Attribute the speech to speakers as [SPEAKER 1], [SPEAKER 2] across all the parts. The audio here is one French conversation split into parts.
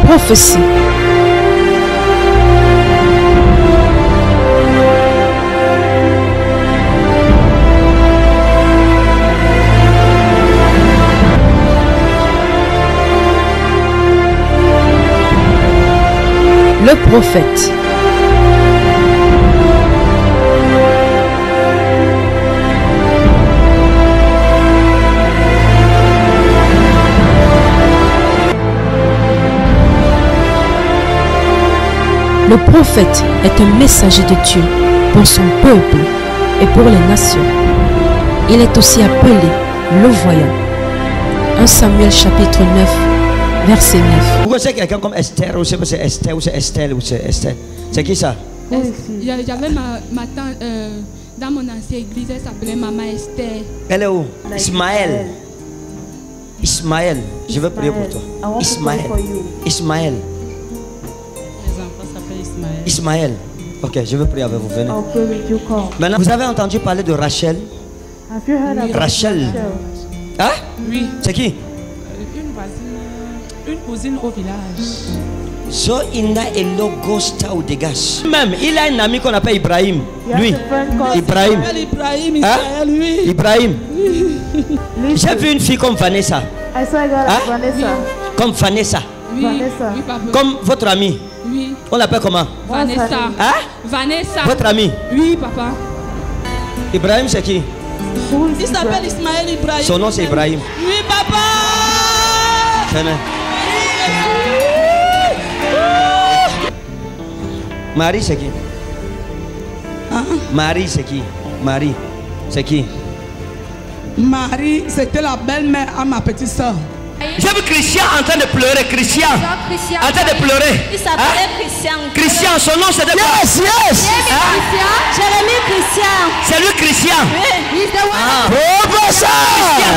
[SPEAKER 1] prophétie. Le prophète. Le prophète est un messager de Dieu pour son peuple et pour les nations. Il est aussi appelé le voyant. 1 Samuel chapitre 9, verset 9.
[SPEAKER 2] Vous connaissez quelqu'un comme Esther ou c'est Esther ou c'est Estelle ou c'est Esther? C'est qui ça?
[SPEAKER 3] J'avais ma tante dans mon ancienne église, elle s'appelait Maman Esther.
[SPEAKER 2] Elle est où? Ismaël. Ismaël, je veux prier pour toi. Ismaël. Ismaël. Ismaël. Ok, je veux prier avec vous. Venez. Maintenant, vous avez entendu parler de Rachel? Rachel. Hein?
[SPEAKER 4] Oui.
[SPEAKER 2] C'est qui?
[SPEAKER 4] Une cousine au village.
[SPEAKER 2] So il a un logo star ou dégage. Même, il a un ami qu'on appelle Ibrahim. Lui. Ibrahim.
[SPEAKER 4] Ibrahim,
[SPEAKER 2] Hein?
[SPEAKER 4] Israël, oui.
[SPEAKER 2] Ibrahim. J'ai vu une fille comme Vanessa.
[SPEAKER 5] I saw a girl like Vanessa.
[SPEAKER 2] Comme Vanessa.
[SPEAKER 3] Oui,
[SPEAKER 5] Vanessa.
[SPEAKER 3] oui, papa.
[SPEAKER 2] Comme votre amie.
[SPEAKER 3] Oui.
[SPEAKER 2] On l'appelle comment?
[SPEAKER 3] Vanessa.
[SPEAKER 2] Hein?
[SPEAKER 3] Vanessa.
[SPEAKER 2] Votre amie.
[SPEAKER 3] Oui, papa.
[SPEAKER 2] Ibrahim, c'est qui?
[SPEAKER 4] Il s'appelle Ismaël Ibrahim.
[SPEAKER 2] Son nom, c'est Ibrahim.
[SPEAKER 4] Oui, papa.
[SPEAKER 2] Venez. Marie, c'est qui?
[SPEAKER 4] Hein?
[SPEAKER 2] Marie, c'est qui? Marie, c'est qui?
[SPEAKER 4] Marie, c'était la belle-mère à ma petite soeur.
[SPEAKER 2] J'ai vu Christian en train de pleurer. Christian en train de pleurer.
[SPEAKER 6] Il s'appelait Christian.
[SPEAKER 2] Christian, son nom c'était quoi? Yes, yes.
[SPEAKER 6] Jérémie Christian.
[SPEAKER 2] C'est lui Christian.
[SPEAKER 6] Oui.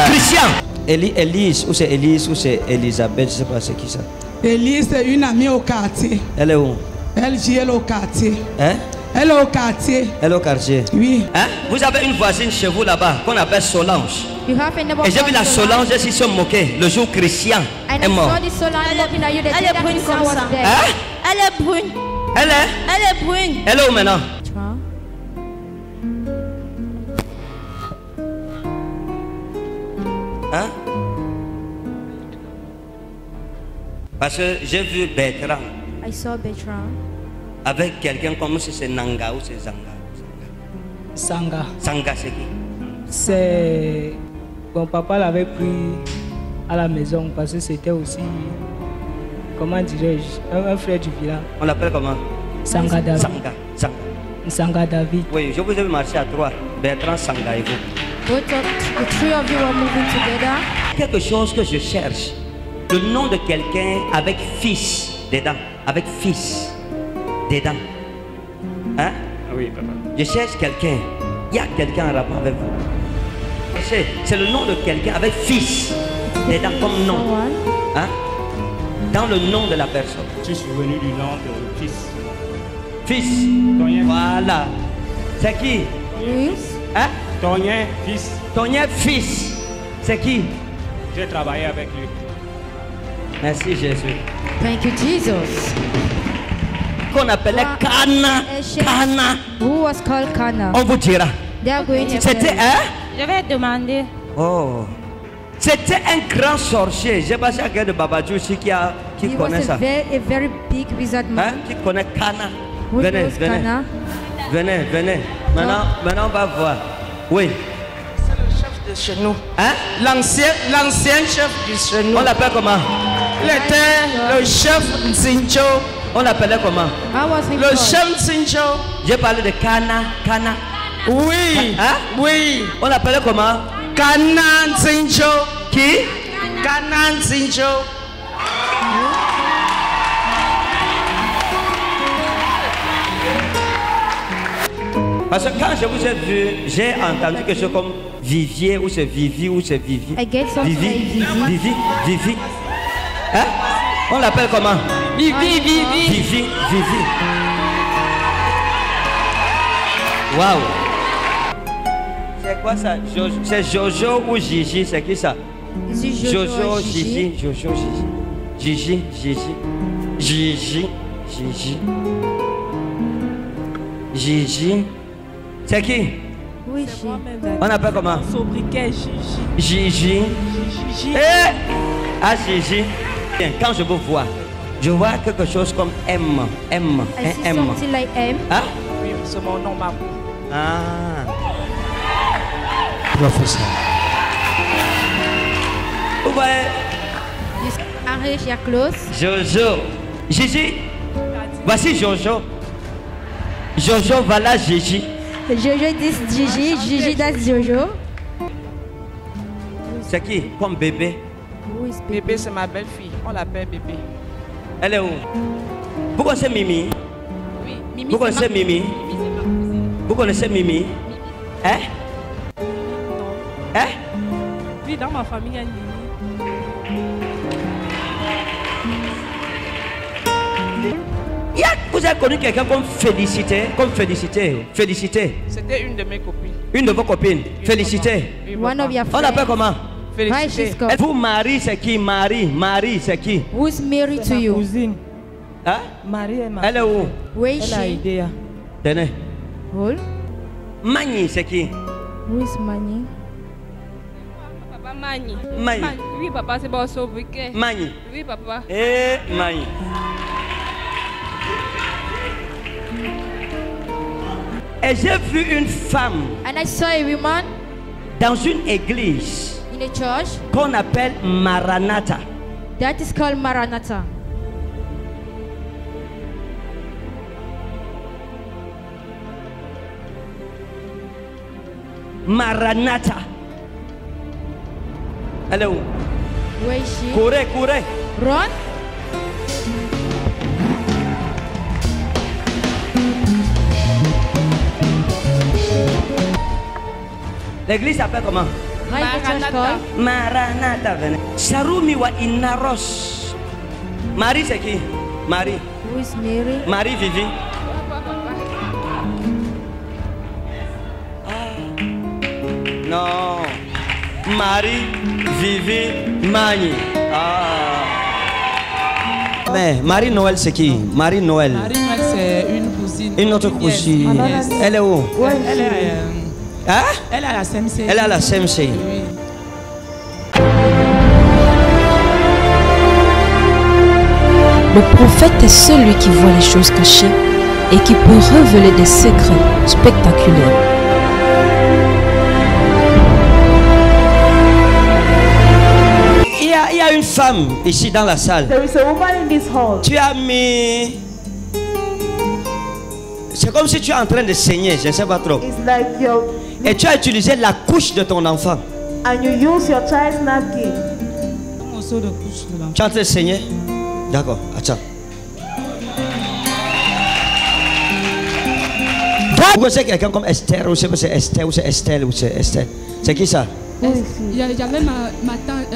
[SPEAKER 2] Christian. Élise, ou c'est Élise, ou c'est Elisabeth, je ne sais pas c'est qui ça.
[SPEAKER 4] Élise, c'est une amie au quartier.
[SPEAKER 2] Elle est où?
[SPEAKER 4] Elle gît au quartier.
[SPEAKER 2] Hein?
[SPEAKER 4] Elle est au quartier.
[SPEAKER 2] Elle est au quartier.
[SPEAKER 4] Oui.
[SPEAKER 2] Hein? Vous avez une voisine chez vous là-bas qu'on appelle Solange. Et j'ai vu la Solange, ils se moquer le jour Christian est mort.
[SPEAKER 6] Elle est brune comme ça.
[SPEAKER 2] Hein?
[SPEAKER 6] Elle est brune.
[SPEAKER 2] Elle est?
[SPEAKER 6] Elle est brune.
[SPEAKER 2] Elle est où maintenant? Hein? Parce que j'ai vu Bertrand.
[SPEAKER 6] I saw Bertrand.
[SPEAKER 2] Avec quelqu'un comme si c'est Nanga ou c'est Zanga.
[SPEAKER 7] Sanga.
[SPEAKER 2] Sanga, c'est qui?
[SPEAKER 7] C'est... Bon, papa l'avait pris à la maison parce que c'était aussi, comment dirais-je, un frère du village.
[SPEAKER 2] On l'appelle comment?
[SPEAKER 7] Sanga David.
[SPEAKER 2] Sanga.
[SPEAKER 7] Sanga David.
[SPEAKER 2] Oui, je vous ai vu marcher à trois. Bertrand, Sanga et vous.
[SPEAKER 6] Both of the three of you were moving together.
[SPEAKER 2] Quelque chose que je cherche. Le nom de quelqu'un avec fils dedans. Avec fils dedans. Hein?
[SPEAKER 8] Oui, papa.
[SPEAKER 2] Je cherche quelqu'un. Il y a quelqu'un en rapport avec vous. C'est le nom de quelqu'un avec fils dedans comme nom. Hein? Dans le nom de la personne.
[SPEAKER 8] Je suis venu du nom de fils.
[SPEAKER 2] Fils.
[SPEAKER 8] Tonien.
[SPEAKER 2] Voilà. C'est qui?
[SPEAKER 6] Oui.
[SPEAKER 2] Hein?
[SPEAKER 8] Tonien, fils.
[SPEAKER 2] Tonien, fils. C'est qui?
[SPEAKER 8] J'ai travaillé avec lui.
[SPEAKER 2] Merci Jésus.
[SPEAKER 6] Thank you, Jesus.
[SPEAKER 2] Qu'on appelait Cana. Cana.
[SPEAKER 6] Who was called Cana?
[SPEAKER 2] On vous dira.
[SPEAKER 6] They are going to
[SPEAKER 2] C'était un?
[SPEAKER 6] Je vais demander.
[SPEAKER 2] Oh. C'était un grand sorcier. J'ai passé à quelqu'un de Babadjou ici qui connaît ça.
[SPEAKER 6] A very big wizard man.
[SPEAKER 2] Hein? Qui connaît Cana.
[SPEAKER 6] Who
[SPEAKER 2] Venez,
[SPEAKER 6] knows
[SPEAKER 2] venez.
[SPEAKER 6] Cana?
[SPEAKER 2] Venez, venez. Maintenant on va voir. Oui.
[SPEAKER 9] C'est le chef de chez nous.
[SPEAKER 2] Hein?
[SPEAKER 9] L'ancien chef de chez nous.
[SPEAKER 2] On l'appelle comment?
[SPEAKER 9] Il était le chef Nzincho.
[SPEAKER 2] On l'appelait comment?
[SPEAKER 9] Le chef Nzincho.
[SPEAKER 2] J'ai parlé de Cana. Cana.
[SPEAKER 9] Oui.
[SPEAKER 2] Hein?
[SPEAKER 9] Oui.
[SPEAKER 2] On l'appelait comment?
[SPEAKER 9] Cana Nzincho.
[SPEAKER 2] Qui?
[SPEAKER 9] Cana Nzincho.
[SPEAKER 2] Parce que quand je vous ai vu, j'ai entendu quelque chose comme Vivier, ou c'est Vivi, ou c'est Vivi. Vivi. Vivi. Hein? On l'appelle comment? Vivi. Waouh. C'est quoi ça? C'est Jojo ou Gigi? C'est qui ça? Jojo, Gigi. Gigi. Gigi. Gigi. Gigi. C'est qui?
[SPEAKER 6] Oui,
[SPEAKER 2] on appelle comment?
[SPEAKER 4] Sobriquet Gigi.
[SPEAKER 2] Gigi. Eh! Ah, Gigi. Bien, quand je vous vois, je vois quelque chose comme M. M.
[SPEAKER 6] I
[SPEAKER 2] Un
[SPEAKER 6] see
[SPEAKER 2] M.
[SPEAKER 6] something like M.
[SPEAKER 2] Hein?
[SPEAKER 4] Oui, c'est mon nom, Mamou.
[SPEAKER 2] Ah. Professeur. Vous voyez?
[SPEAKER 6] Arrange your clothes.
[SPEAKER 2] Jojo. Gigi. Voici Jojo. Jojo, voilà Gigi.
[SPEAKER 6] Jojo, this Gigi. Gigi, that's Jojo.
[SPEAKER 2] C'est qui? Comme bébé.
[SPEAKER 6] Who is
[SPEAKER 4] Bébé, c'est ma belle-fille. On l'appelle bébé.
[SPEAKER 2] Elle est où? Vous connaissez Mimi?
[SPEAKER 3] Oui, Mimi.
[SPEAKER 2] Vous connaissez Mimi?
[SPEAKER 3] Mimi, c'est ma cousine.
[SPEAKER 2] Vous connaissez Mimi? Hein? Hein?
[SPEAKER 3] Oui, dans ma famille, il y a une Mimi.
[SPEAKER 2] Vous avez connu quelqu'un comme Félicité? Comme Félicité? Félicité?
[SPEAKER 4] C'était une de mes copines.
[SPEAKER 2] Une de vos copines? Félicité?
[SPEAKER 4] Oui,
[SPEAKER 6] One of your
[SPEAKER 2] On l'appelle
[SPEAKER 6] friends.
[SPEAKER 2] comment?
[SPEAKER 6] Why she's
[SPEAKER 4] Félicité.
[SPEAKER 6] called?
[SPEAKER 2] Vous, Marie, c'est qui? Marie? Marie, c'est qui?
[SPEAKER 6] Who's married to you?
[SPEAKER 4] Cousine.
[SPEAKER 2] Hein?
[SPEAKER 4] Marie est ma.
[SPEAKER 2] Elle est où?
[SPEAKER 6] Where is
[SPEAKER 4] Elle a
[SPEAKER 6] she?
[SPEAKER 4] aidé.
[SPEAKER 2] Tenez.
[SPEAKER 6] Hold.
[SPEAKER 2] Magni, c'est qui?
[SPEAKER 6] Who is Mani?
[SPEAKER 3] Papa Mani.
[SPEAKER 2] Magni.
[SPEAKER 3] Oui, papa, c'est bon, sobriquet.
[SPEAKER 2] Magni.
[SPEAKER 3] Oui, papa.
[SPEAKER 2] Eh, Magni. Et j'ai vu une femme
[SPEAKER 6] And I saw a woman
[SPEAKER 2] dans une église
[SPEAKER 6] in a church
[SPEAKER 2] qu'on appelle Maranatha.
[SPEAKER 6] that is called Maranatha.
[SPEAKER 2] Maranatha. Elle est où?
[SPEAKER 6] Where is she?
[SPEAKER 2] Courez, courez.
[SPEAKER 6] Run.
[SPEAKER 2] L'église s'appelle comment?
[SPEAKER 6] How is the church called?
[SPEAKER 2] Maranatha. Venez. Sarumi wa Inaros. Marie, c'est qui? Marie.
[SPEAKER 6] Who is Mary?
[SPEAKER 2] Marie Vivi. Non. Marie Vivi Magni. Ah. Mais Marie Noël, c'est qui? Marie Noël.
[SPEAKER 4] Marie-Noël, c'est une cousine.
[SPEAKER 2] Une autre cousine.
[SPEAKER 4] Yes.
[SPEAKER 2] Elle est où?
[SPEAKER 4] Elle est,
[SPEAKER 2] Hein?
[SPEAKER 4] elle est à la CMC.
[SPEAKER 2] Elle est à la CMC.
[SPEAKER 4] Oui.
[SPEAKER 1] Le prophète est celui qui voit les choses cachées et qui peut révéler des secrets spectaculaires.
[SPEAKER 2] Il y a une femme ici dans la salle.
[SPEAKER 5] There is a woman in this hall.
[SPEAKER 2] Tu as mis... C'est comme si tu es en train de saigner, je ne sais pas trop.
[SPEAKER 5] It's like your
[SPEAKER 2] Et tu as utilisé la couche de ton enfant.
[SPEAKER 5] and you use your child's napkin.
[SPEAKER 4] Morceau de couche de l'enfant.
[SPEAKER 2] Tu es en train de saigner? D'accord, attends. Vous connaissez quelqu'un comme Esther, ou c'est Esther, ou c'est Estelle, ou c'est Estelle? C'est qui ça?
[SPEAKER 3] J'avais ma tante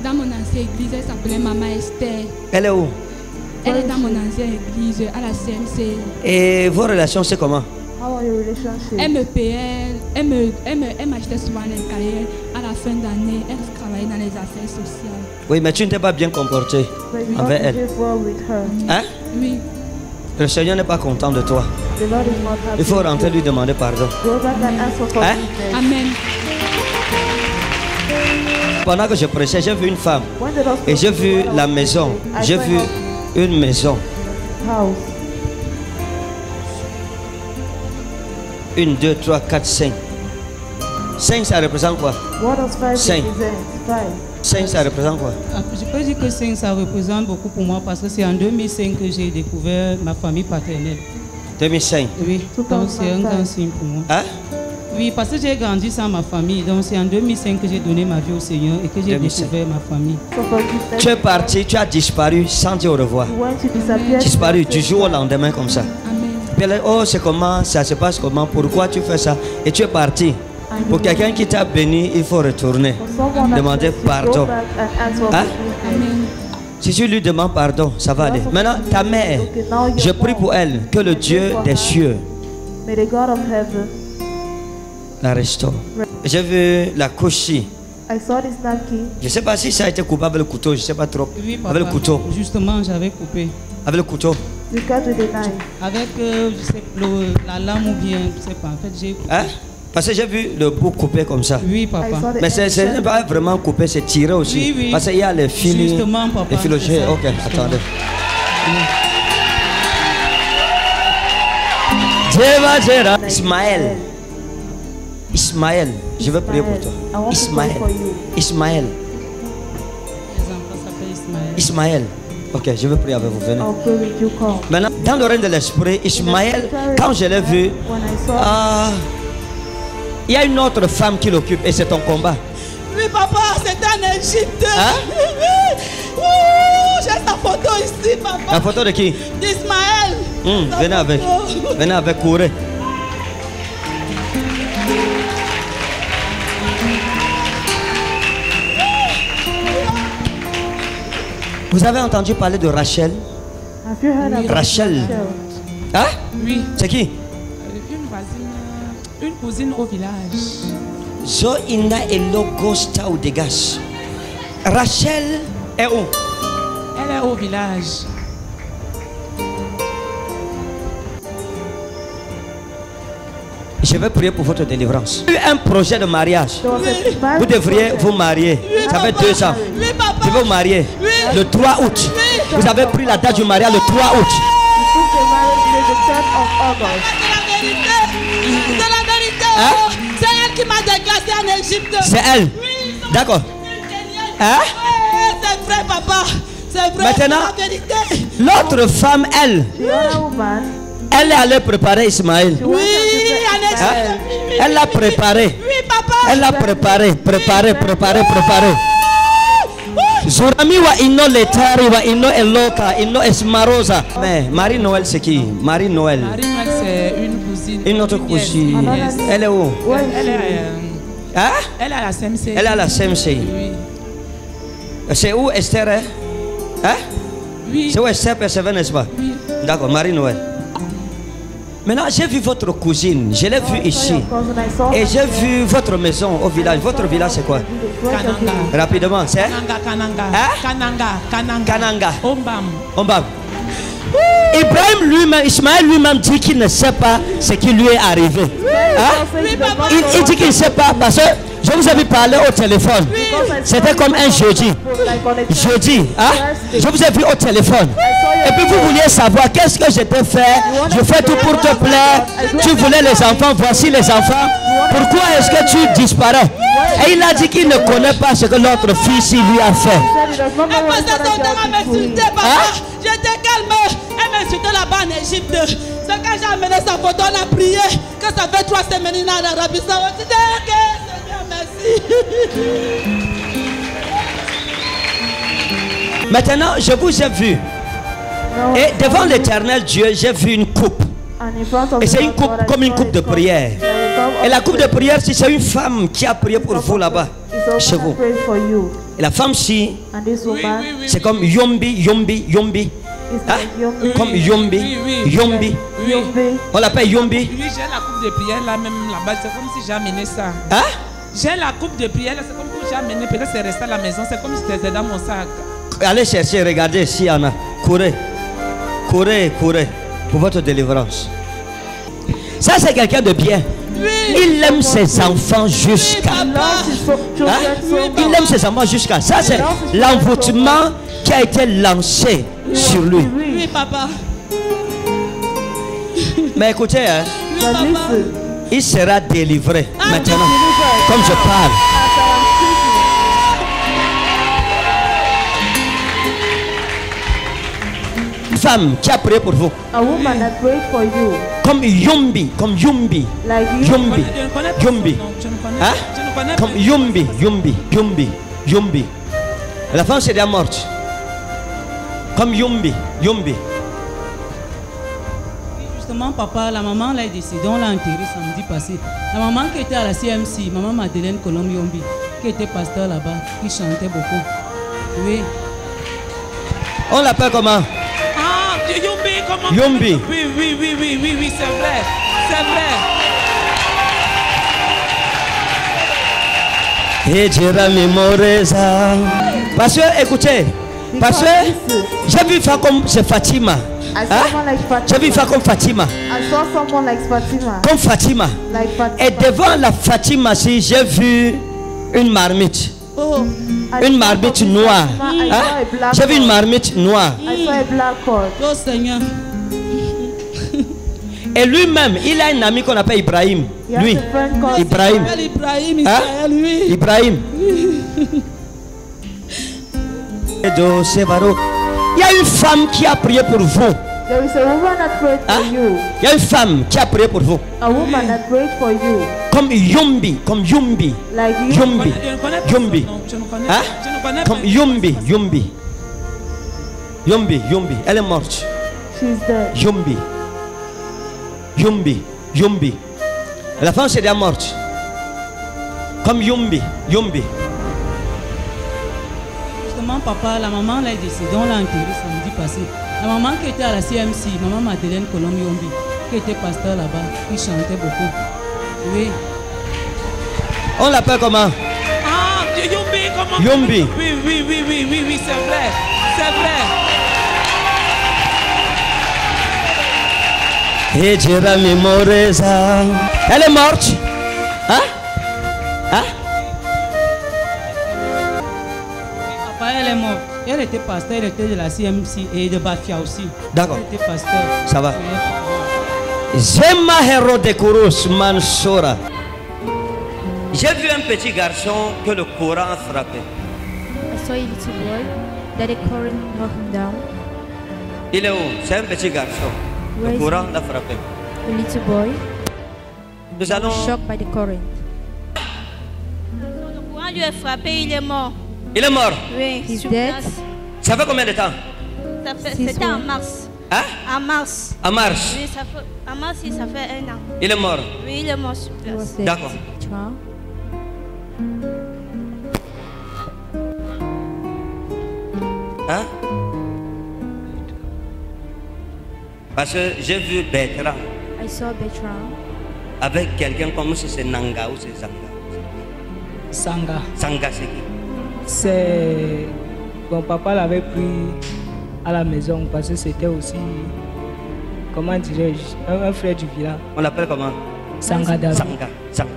[SPEAKER 3] dans mon ancienne église, elle s'appelait Maman Esther.
[SPEAKER 2] Elle est où?
[SPEAKER 3] Elle est dans mon ancienne église, à la CMC.
[SPEAKER 2] Et vos relations, c'est comment?
[SPEAKER 5] How are your relationships?
[SPEAKER 3] Elle me payait, elle m'achetait souvent les cahiers. À la fin d'année, elle travaillait dans les affaires sociales.
[SPEAKER 2] Oui, mais tu ne t'es pas bien comporté
[SPEAKER 5] But you
[SPEAKER 2] envers
[SPEAKER 5] not
[SPEAKER 2] elle.
[SPEAKER 5] behave well with her.
[SPEAKER 2] Hein?
[SPEAKER 3] Oui.
[SPEAKER 2] Le Seigneur n'est pas content de toi.
[SPEAKER 5] The Lord is not happy.
[SPEAKER 2] Il faut rentrer lui demander pardon.
[SPEAKER 5] Go back and ask for
[SPEAKER 2] Hein?
[SPEAKER 5] forgiveness.
[SPEAKER 3] Amen.
[SPEAKER 2] Pendant que je prêchais, j'ai vu une femme.
[SPEAKER 5] When the Lord
[SPEAKER 2] Et j'ai
[SPEAKER 5] spoke to
[SPEAKER 2] vu
[SPEAKER 5] me,
[SPEAKER 2] la maison.
[SPEAKER 5] I
[SPEAKER 2] J'ai
[SPEAKER 5] saw
[SPEAKER 2] vu une maison.
[SPEAKER 5] house.
[SPEAKER 2] 1, 2, 3, 4, 5. 5, ça représente quoi?
[SPEAKER 5] What does 5
[SPEAKER 2] Cinq.
[SPEAKER 5] represent? 5.
[SPEAKER 2] 5, ça représente quoi?
[SPEAKER 10] Je peux dire que 5, ça représente beaucoup pour moi parce que c'est en 2005 que j'ai découvert ma famille paternelle.
[SPEAKER 2] 2005.
[SPEAKER 10] Oui, donc c'est un grand signe pour moi.
[SPEAKER 2] Hein?
[SPEAKER 10] Oui, parce que j'ai grandi sans ma famille. Donc c'est en 2005 que j'ai donné ma vie au Seigneur et que j'ai
[SPEAKER 2] 2005.
[SPEAKER 10] découvert ma famille.
[SPEAKER 5] So forgiveness.
[SPEAKER 2] Tu es parti, tu as disparu sans dire au revoir.
[SPEAKER 5] When to disappear.
[SPEAKER 2] Disparu du jour au lendemain comme ça.
[SPEAKER 3] Amen.
[SPEAKER 2] Puis elle, oh, c'est comment, ça se passe comment, pourquoi tu fais ça? Et tu es parti. Pour quelqu'un qui t'a béni, il faut retourner.
[SPEAKER 5] For someone that
[SPEAKER 2] Demander
[SPEAKER 5] blessed you,
[SPEAKER 2] pardon.
[SPEAKER 5] Go back and ask for
[SPEAKER 2] Hein?
[SPEAKER 5] forgiveness.
[SPEAKER 3] Amen.
[SPEAKER 2] Si tu lui demandes pardon, ça va aller. Maintenant, ta mère, je prie pour elle, que le Dieu des cieux
[SPEAKER 5] May the God of heaven
[SPEAKER 2] la restaure. J'ai vu la couche ici.
[SPEAKER 5] I saw this napkin.
[SPEAKER 2] Je ne sais pas si ça a été coupé avec le couteau, je ne sais pas trop.
[SPEAKER 10] Oui, papa.
[SPEAKER 2] Avec le couteau.
[SPEAKER 10] Justement, j'avais coupé.
[SPEAKER 2] Avec le couteau.
[SPEAKER 5] You cut with a knife.
[SPEAKER 10] Avec je sais, la lame ou bien, je sais pas. En fait, j'ai coupé.
[SPEAKER 2] Hein? Parce que j'ai vu le bout coupé comme ça.
[SPEAKER 10] Oui, papa.
[SPEAKER 2] Mais ce n'est pas vraiment coupé, c'est tiré aussi.
[SPEAKER 10] Oui, oui.
[SPEAKER 2] Parce qu'il y a les fils.
[SPEAKER 10] Justement, papa.
[SPEAKER 2] Les filogés. Ok, attendez. Ismaël. Ismaël, je veux prier pour toi. Ismaël. Ismaël.
[SPEAKER 10] Les enfants s'appellent Ismaël.
[SPEAKER 2] Ismaël. Ok, je veux prier avec vous. Venez. Maintenant, dans le règne de l'esprit, Ismaël, quand je l'ai vu, il y a une autre femme qui l'occupe et c'est ton combat.
[SPEAKER 4] Oui, papa, c'est en Égypte.
[SPEAKER 2] Hein?
[SPEAKER 4] J'ai sa photo ici, papa.
[SPEAKER 2] La photo de qui?
[SPEAKER 4] D'Ismaël.
[SPEAKER 2] Venez avec. Venez avec, courez. Vous avez entendu parler de Rachel? Rachel. Hein?
[SPEAKER 3] Oui.
[SPEAKER 2] C'est qui?
[SPEAKER 3] Une voisine, une cousine au village.
[SPEAKER 2] Zo ina elogosta ou dégage. Rachel est où?
[SPEAKER 3] Elle est au village.
[SPEAKER 2] Je vais prier pour votre délivrance. Un projet de mariage. Vous devriez vous marier. Ça fait 2 ans. Je vais vous marier. Le 3 août. Vous avez pris la date du mariage le 3 août.
[SPEAKER 4] C'est la vérité.
[SPEAKER 2] Hein?
[SPEAKER 4] C'est elle qui m'a déclassé en Égypte.
[SPEAKER 2] C'est elle. D'accord. Hein?
[SPEAKER 4] C'est vrai, papa. C'est vrai.
[SPEAKER 2] Maintenant,
[SPEAKER 4] c'est la vérité.
[SPEAKER 2] l'autre femme, elle est allée préparer Ismaël.
[SPEAKER 4] Oui, en Égypte.
[SPEAKER 2] Hein? Elle l'a préparé.
[SPEAKER 4] Oui, papa.
[SPEAKER 2] Elle l'a préparé. Préparé. Zorami wa ino letari wa ino eloka ino esmarosa. Mais Marie Noël c'est qui? Marie Noël.
[SPEAKER 3] Marie Noël, c'est une cousine.
[SPEAKER 2] Une autre cousine.
[SPEAKER 3] Yes.
[SPEAKER 2] Elle est où?
[SPEAKER 3] Elle est,
[SPEAKER 2] hein?
[SPEAKER 3] elle est à la CMC.
[SPEAKER 2] Elle est à la CMC.
[SPEAKER 3] Oui.
[SPEAKER 2] C'est où Esther? Hein?
[SPEAKER 3] Oui.
[SPEAKER 2] C'est où Esther persévère, n'est-ce pas?
[SPEAKER 3] Oui.
[SPEAKER 2] D'accord, Marie Noël. Maintenant, j'ai vu votre cousine, je l'ai vue ici. Et j'ai vu votre maison au village. Votre village, c'est quoi?
[SPEAKER 3] Kananga.
[SPEAKER 2] Rapidement, c'est?
[SPEAKER 3] Kananga.
[SPEAKER 2] Hein? Kananga.
[SPEAKER 3] Ombam.
[SPEAKER 2] Ibrahim lui-même, Ismaël lui-même dit qu'il ne sait pas ce qui lui est arrivé. Hein? Il dit qu'il ne sait pas parce que je vous avais parlé au téléphone. C'était comme un jeudi. Hein? Je vous ai vu au téléphone. Et puis vous vouliez savoir qu'est-ce que je t'ai fait. Je fais tout pour te plaire. Tu voulais les enfants, voici les enfants. Pourquoi est-ce que tu disparais? Et il a dit qu'il ne connaît pas ce que l'autre fils lui a fait.
[SPEAKER 4] Elle passait son temps à m'insulter, papa. J'étais calme. Elle m'insultait là-bas en Égypte. C'est quand j'ai amené sa photo, on a prié. Que ça fait 3 semaines en Arabie Saoudite. Ok, Seigneur, merci.
[SPEAKER 2] Maintenant, je vous ai vu. Et devant l'éternel Dieu, j'ai vu une coupe. Et c'est une coupe comme une coupe de prière. Et la coupe de prière, c'est une femme qui a prié pour vous là-bas, chez vous. Et la femme-ci, c'est comme Yombi. Hein? Comme Yombi. On l'appelle Yombi.
[SPEAKER 3] Oui, j'ai la coupe de prière là-même là-bas. C'est comme si j'ai amené ça.
[SPEAKER 2] Hein?
[SPEAKER 3] J'ai la coupe de prière là, c'est comme si j'ai amené. Peut-être c'est resté à la maison. C'est comme si c'était dans mon sac.
[SPEAKER 2] Allez chercher, regardez ici, Anna. Courez pour votre délivrance. Ça, c'est quelqu'un de bien. Il aime ses enfants jusqu'à. Hein? Il aime ses enfants jusqu'à. Ça, c'est l'envoûtement qui a été lancé sur lui.
[SPEAKER 4] Oui, papa.
[SPEAKER 2] Mais écoutez, hein, il sera délivré maintenant, comme je parle. Femme qui a prié pour vous.
[SPEAKER 5] A woman that prayed for you.
[SPEAKER 2] Comme Yombi.
[SPEAKER 5] Like
[SPEAKER 2] Yombi. Hein? Comme Yombi. La femme c'est déjà morte. Comme Yombi.
[SPEAKER 10] Justement, papa, la maman l'a décédée, on l'a enterrée samedi passé. La maman qui était à la CMC, maman Madeleine Colombe Yombi, qui était pasteur là-bas, qui chantait beaucoup. Oui.
[SPEAKER 2] On l'appelle comment?
[SPEAKER 3] Yombi, comment?
[SPEAKER 2] Yombi.
[SPEAKER 3] Oui, c'est vrai.
[SPEAKER 2] Et Jera Mimoreza. Parce que, écoutez, parce que j'ai vu faire comme c'est Fatima. J'ai vu faire comme Fatima. Comme Fatima. Et devant la Fatima, si j'ai vu une marmite. Une marmite noire. J'ai vu une marmite noire.
[SPEAKER 4] Oh Seigneur.
[SPEAKER 2] Et lui-même, il a un ami qu'on appelle Ibrahim. Lui, Ibrahim. Ibrahim. Il y a une femme qui a prié pour vous. Il y a une femme qui a prié pour vous. Comme Yumbi. Comme Yumbi. Yumbi. Yumbi. Comme Yumbi. Yumbi. Yumbi. Yumbi. Elle est morte. Yumbi. Yumbi. Yumbi. La femme c'est déjà morte. Comme Yumbi. Yumbi.
[SPEAKER 10] Justement, papa, la maman l'a décédée, on l'a enterrée samedi passé. La maman qui était à la CMC, maman Madeleine Colombiombi, qui était pasteur là-bas, qui chantait beaucoup. Oui.
[SPEAKER 2] On l'appelle comment?
[SPEAKER 4] Ah, Yumbi, comment?
[SPEAKER 2] Yumbi.
[SPEAKER 4] Oui, c'est vrai. C'est vrai.
[SPEAKER 2] Et Jera Mimoreza. Elle est morte. Hein? Hein?
[SPEAKER 10] Papa, elle est morte. Elle était pasteur, elle était de la CMC et de Bafia aussi.
[SPEAKER 2] D'accord.
[SPEAKER 10] Elle était pasteur.
[SPEAKER 2] Ça va. Zema Hero de Kurus Mansora. J'ai vu un petit garçon que le courant a frappé.
[SPEAKER 6] I saw a little boy that the current knocked him down.
[SPEAKER 2] Il est où? C'est un petit garçon. Le courant l'a frappé.
[SPEAKER 6] A little boy.
[SPEAKER 2] Nous allons.
[SPEAKER 6] Shocked by the current.
[SPEAKER 11] Le courant lui a frappé, il est mort.
[SPEAKER 2] Il est mort.
[SPEAKER 11] Oui.
[SPEAKER 6] He's dead.
[SPEAKER 2] Ça fait combien de temps?
[SPEAKER 11] C'était en mars.
[SPEAKER 2] Hein?
[SPEAKER 11] En mars.
[SPEAKER 2] En mars.
[SPEAKER 11] Oui, ça fait, en mars, ça fait 1 an.
[SPEAKER 2] Il est mort.
[SPEAKER 11] Oui, il est mort sur place.
[SPEAKER 2] D'accord. Hein? Parce que j'ai vu Bertrand.
[SPEAKER 6] I saw Bertrand.
[SPEAKER 2] Avec quelqu'un comme si c'est Nanga ou c'est Zanga.
[SPEAKER 7] Sanga.
[SPEAKER 2] Sanga, c'est qui?
[SPEAKER 7] C'est... Bon, papa l'avait pris à la maison parce que c'était aussi, comment dirais-je, un frère du village.
[SPEAKER 2] On l'appelle comment?
[SPEAKER 7] Sanga David.
[SPEAKER 2] Sanga.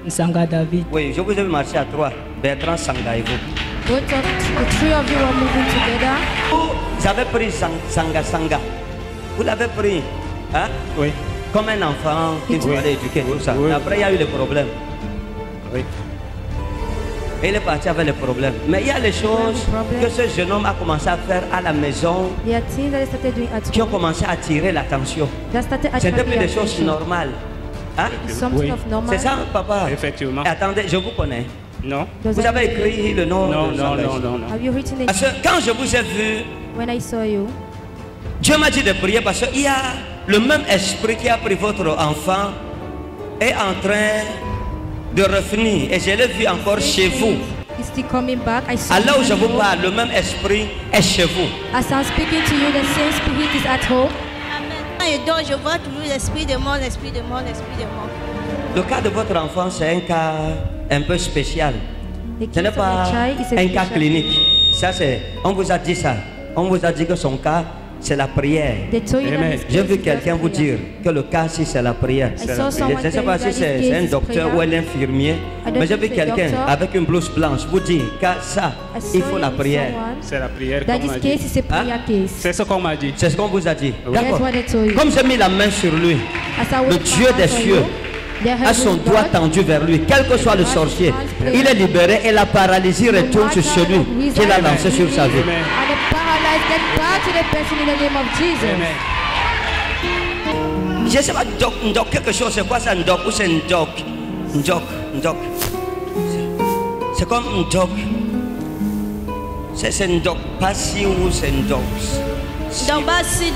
[SPEAKER 7] Sanga David.
[SPEAKER 2] Oui, je vous ai marché à 3. Bertrand, Sanga et vous.
[SPEAKER 6] Both of the three of you were moving together.
[SPEAKER 2] Vous avez pris Sanga. Vous l'avez pris, hein?
[SPEAKER 8] Oui.
[SPEAKER 2] Comme un enfant qu'il fallait éduquer, tout ça.
[SPEAKER 8] Oui.
[SPEAKER 2] Après, il y a eu les problèmes.
[SPEAKER 8] Oui.
[SPEAKER 2] Et il est parti avec les problèmes. Mais il y a les choses que ce jeune homme a commencé à faire à la maison qui ont commencé à attirer l'attention. C'était plus des choses normales. Hein?
[SPEAKER 8] Oui.
[SPEAKER 2] C'est ça, papa?
[SPEAKER 8] Effectivement.
[SPEAKER 2] Et attendez, je vous connais.
[SPEAKER 8] Non.
[SPEAKER 2] Vous avez écrit le nom
[SPEAKER 8] non,
[SPEAKER 2] de
[SPEAKER 8] non,
[SPEAKER 2] Sanga.
[SPEAKER 8] non, non, non.
[SPEAKER 6] Have you written it?
[SPEAKER 2] Parce que quand je vous ai vu,
[SPEAKER 6] When I saw you,
[SPEAKER 2] Dieu m'a dit de prier parce qu'il y a le même esprit qui a pris votre enfant est en train de revenir. Et je l'ai vu encore chez vous.
[SPEAKER 6] he's still coming back. I saw
[SPEAKER 2] Alors où je
[SPEAKER 6] him
[SPEAKER 2] vous
[SPEAKER 6] at home.
[SPEAKER 2] parle, le même esprit est chez vous.
[SPEAKER 6] As I'm speaking to you, the same spirit is at home.
[SPEAKER 11] Quand je dors, je vois toujours l'esprit de mort, l'esprit de mort, l'esprit de mort.
[SPEAKER 2] Le cas de votre enfant, c'est un cas un peu spécial. Ce n'est pas un cas clinique. Ça, c'est. On vous a dit ça. On vous a dit que son cas, c'est la prière. J'ai vu quelqu'un vous dire que le cas, si c'est la prière. Je ne sais pas si c'est un docteur ou un infirmier, mais j'ai vu quelqu'un avec une blouse blanche vous dire que ça, il faut la prière.
[SPEAKER 8] C'est la prière
[SPEAKER 6] That
[SPEAKER 8] qu'on m'a
[SPEAKER 6] this
[SPEAKER 8] dit.
[SPEAKER 6] case is a prayer case.
[SPEAKER 8] C'est ce qu'on m'a dit.
[SPEAKER 2] C'est ce qu'on vous a dit.
[SPEAKER 8] Oui.
[SPEAKER 2] D'accord.
[SPEAKER 6] That's what I told you.
[SPEAKER 2] Comme j'ai mis la main sur lui,
[SPEAKER 6] As I
[SPEAKER 2] le
[SPEAKER 6] went
[SPEAKER 2] Dieu
[SPEAKER 6] down
[SPEAKER 2] des
[SPEAKER 6] for
[SPEAKER 2] cieux
[SPEAKER 6] you, the
[SPEAKER 2] a son
[SPEAKER 6] heavenly
[SPEAKER 2] doigt
[SPEAKER 6] God,
[SPEAKER 2] tendu vers lui, quel que soit le sorcier. Il est libéré et la paralysie retourne sur celui qui l'a lancé sur sa vie.
[SPEAKER 6] and the paralyzed get back to the person in the name of Jesus.
[SPEAKER 2] Je ne sais pas, Ndok quelque chose, c'est quoi ça, Ndok ou c'est Ndok? Ndok. C'est comme Ndok. C'est Ndok Passi ou c'est Ndok?
[SPEAKER 11] Dombassi,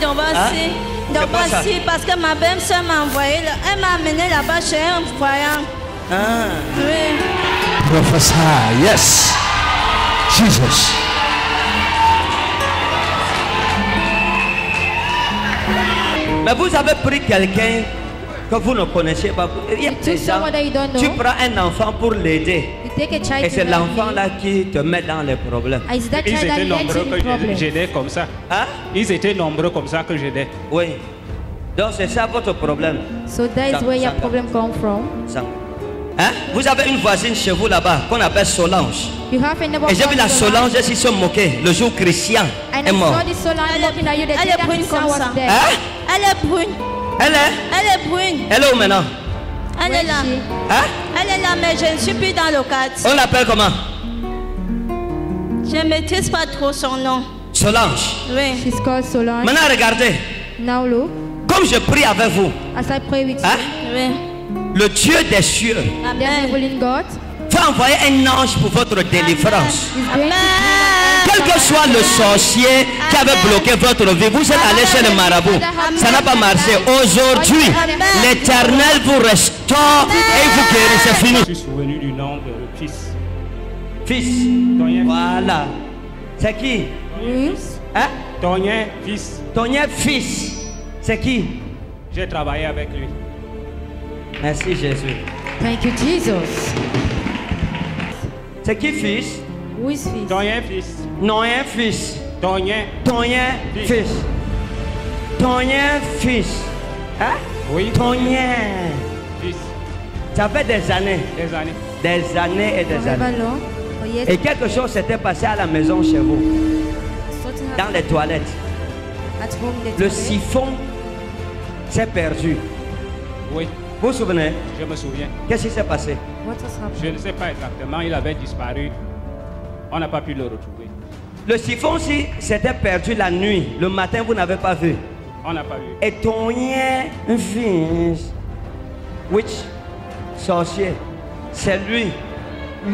[SPEAKER 2] Hein?
[SPEAKER 11] parce que ma belle-sœur m'a envoyé, elle m'a amené là-bas chez un voyant.
[SPEAKER 2] Ah.
[SPEAKER 11] Oui.
[SPEAKER 12] Prophesy, yes. Jesus.
[SPEAKER 2] Mais vous avez pris quelqu'un que vous ne connaissez pas. Il y a des gens, tu prends un enfant pour l'aider. Et c'est l'enfant-là qui te met dans les problèmes.
[SPEAKER 8] Ils étaient nombreux que j'aidais comme ça.
[SPEAKER 2] Hein?
[SPEAKER 8] Ils étaient nombreux comme ça que j'aidais.
[SPEAKER 2] Oui. Donc c'est ça votre problème.
[SPEAKER 6] So that is where your problem come from.
[SPEAKER 2] Hein? Vous avez une voisine chez vous là-bas qu'on appelle Solange.
[SPEAKER 6] You have a neighbor
[SPEAKER 2] Et j'ai vu la Solange ici se moquer le jour Christian est mort.
[SPEAKER 11] Elle est brune comme ça.
[SPEAKER 2] Hein?
[SPEAKER 11] Elle est brune.
[SPEAKER 2] Elle est
[SPEAKER 11] brune.
[SPEAKER 2] Elle est où maintenant?
[SPEAKER 11] Elle est là.
[SPEAKER 2] Hein?
[SPEAKER 11] Elle est là, mais je ne suis plus dans le cadre.
[SPEAKER 2] On l'appelle comment?
[SPEAKER 11] Je ne maîtrise pas trop son nom.
[SPEAKER 2] Solange.
[SPEAKER 11] Oui.
[SPEAKER 6] She's called Solange.
[SPEAKER 2] Maintenant regardez.
[SPEAKER 6] Now look.
[SPEAKER 2] Comme je prie avec vous.
[SPEAKER 6] As I pray with you.
[SPEAKER 11] Oui.
[SPEAKER 2] Le Dieu des cieux va envoyer un ange pour votre délivrance.
[SPEAKER 11] Amen.
[SPEAKER 2] Quel que soit le sorcier qui avait bloqué votre vie, vous êtes allé chez le marabout. Ça n'a pas marché. Aujourd'hui, l'Éternel vous restaure et vous guérit. C'est fini.
[SPEAKER 8] Je suis souvenu du nom de fils.
[SPEAKER 2] Fils. Voilà. C'est qui? Hein?
[SPEAKER 8] Tonien, fils.
[SPEAKER 2] Tonien, fils. C'est qui?
[SPEAKER 8] J'ai travaillé avec lui.
[SPEAKER 2] Merci Jésus.
[SPEAKER 6] Thank you, Jesus.
[SPEAKER 2] C'est qui fils?
[SPEAKER 6] Who is fils?
[SPEAKER 8] Tonien, fils.
[SPEAKER 2] Noyen, fils.
[SPEAKER 8] Tonien.
[SPEAKER 2] Tonien, fils. Tonien, fils. Hein?
[SPEAKER 8] Oui.
[SPEAKER 2] Tonien.
[SPEAKER 8] Fils.
[SPEAKER 2] Ça fait des années.
[SPEAKER 8] Des années.
[SPEAKER 2] Des années et des années. Et quelque chose s'était passé à la maison chez vous. Dans les toilettes. Le siphon s'est perdu.
[SPEAKER 8] Oui.
[SPEAKER 2] Vous vous souvenez?
[SPEAKER 8] Je me souviens.
[SPEAKER 2] Qu'est-ce qui s'est passé?
[SPEAKER 8] Je ne sais pas exactement. Il avait disparu. On n'a pas pu le retrouver.
[SPEAKER 2] Le siphon, si s'était perdu la nuit, le matin, vous n'avez pas vu.
[SPEAKER 8] On n'a pas vu.
[SPEAKER 2] Et Tonien, fils, witch, sorcier, c'est lui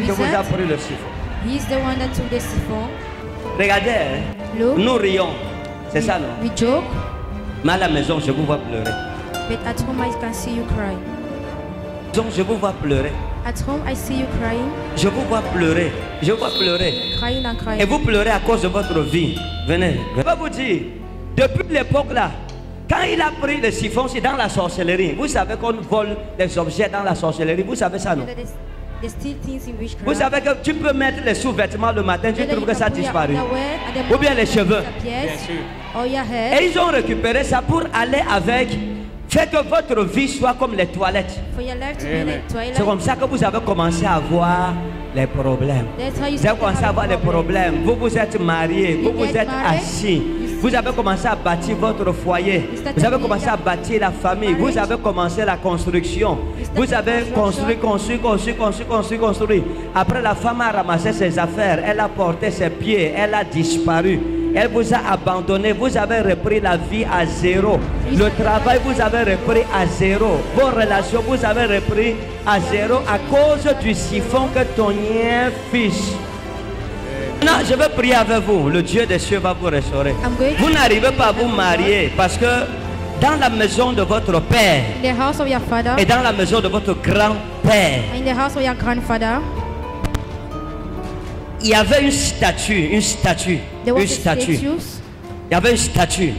[SPEAKER 2] qui vous a pris le siphon.
[SPEAKER 6] He's the one that took the siphon.
[SPEAKER 2] Regardez, hein? Nous rions. C'est ça, non?
[SPEAKER 6] We joke.
[SPEAKER 2] Mais à la maison, je vous vois pleurer.
[SPEAKER 6] But at home I can see you crying.
[SPEAKER 2] Donc je vous vois pleurer.
[SPEAKER 6] At home I see you crying.
[SPEAKER 2] Je vous vois pleurer. Je vous vois pleurer.
[SPEAKER 6] Crying and crying.
[SPEAKER 2] Et vous pleurez à cause de votre vie. Venez. Je vais vous dire, depuis l'époque là, quand il a pris le siphon, c'est dans la sorcellerie. Vous savez qu'on vole des objets dans la sorcellerie. Vous savez ça, non? Vous savez que tu peux mettre les sous-vêtements le matin, tu trouves que ça a disparu. Ou bien les cheveux.
[SPEAKER 8] Bien sûr.
[SPEAKER 2] Et ils ont récupéré ça pour aller avec. Faites que votre vie soit comme les toilettes. C'est comme ça que vous avez commencé à avoir les problèmes. Vous avez commencé à avoir les problèmes. Vous vous êtes mariés, vous vous êtes assis. Vous avez commencé à bâtir votre foyer. Vous avez commencé à bâtir la famille. Vous avez commencé la construction. Vous avez construit. Après, la femme a ramassé ses affaires. Elle a porté ses pieds. Elle a disparu. Elle vous a abandonné. Vous avez repris la vie à zéro. Le travail, vous avez repris à zéro. Vos relations, vous avez repris à zéro à cause du siphon que Tonien fiche. Non, je vais prier avec vous. Le Dieu des cieux va vous restaurer. Vous n'arrivez pas à vous marier parce que dans la maison de votre père et dans la maison de votre grand-père, il y avait une statue. Il y avait une statue.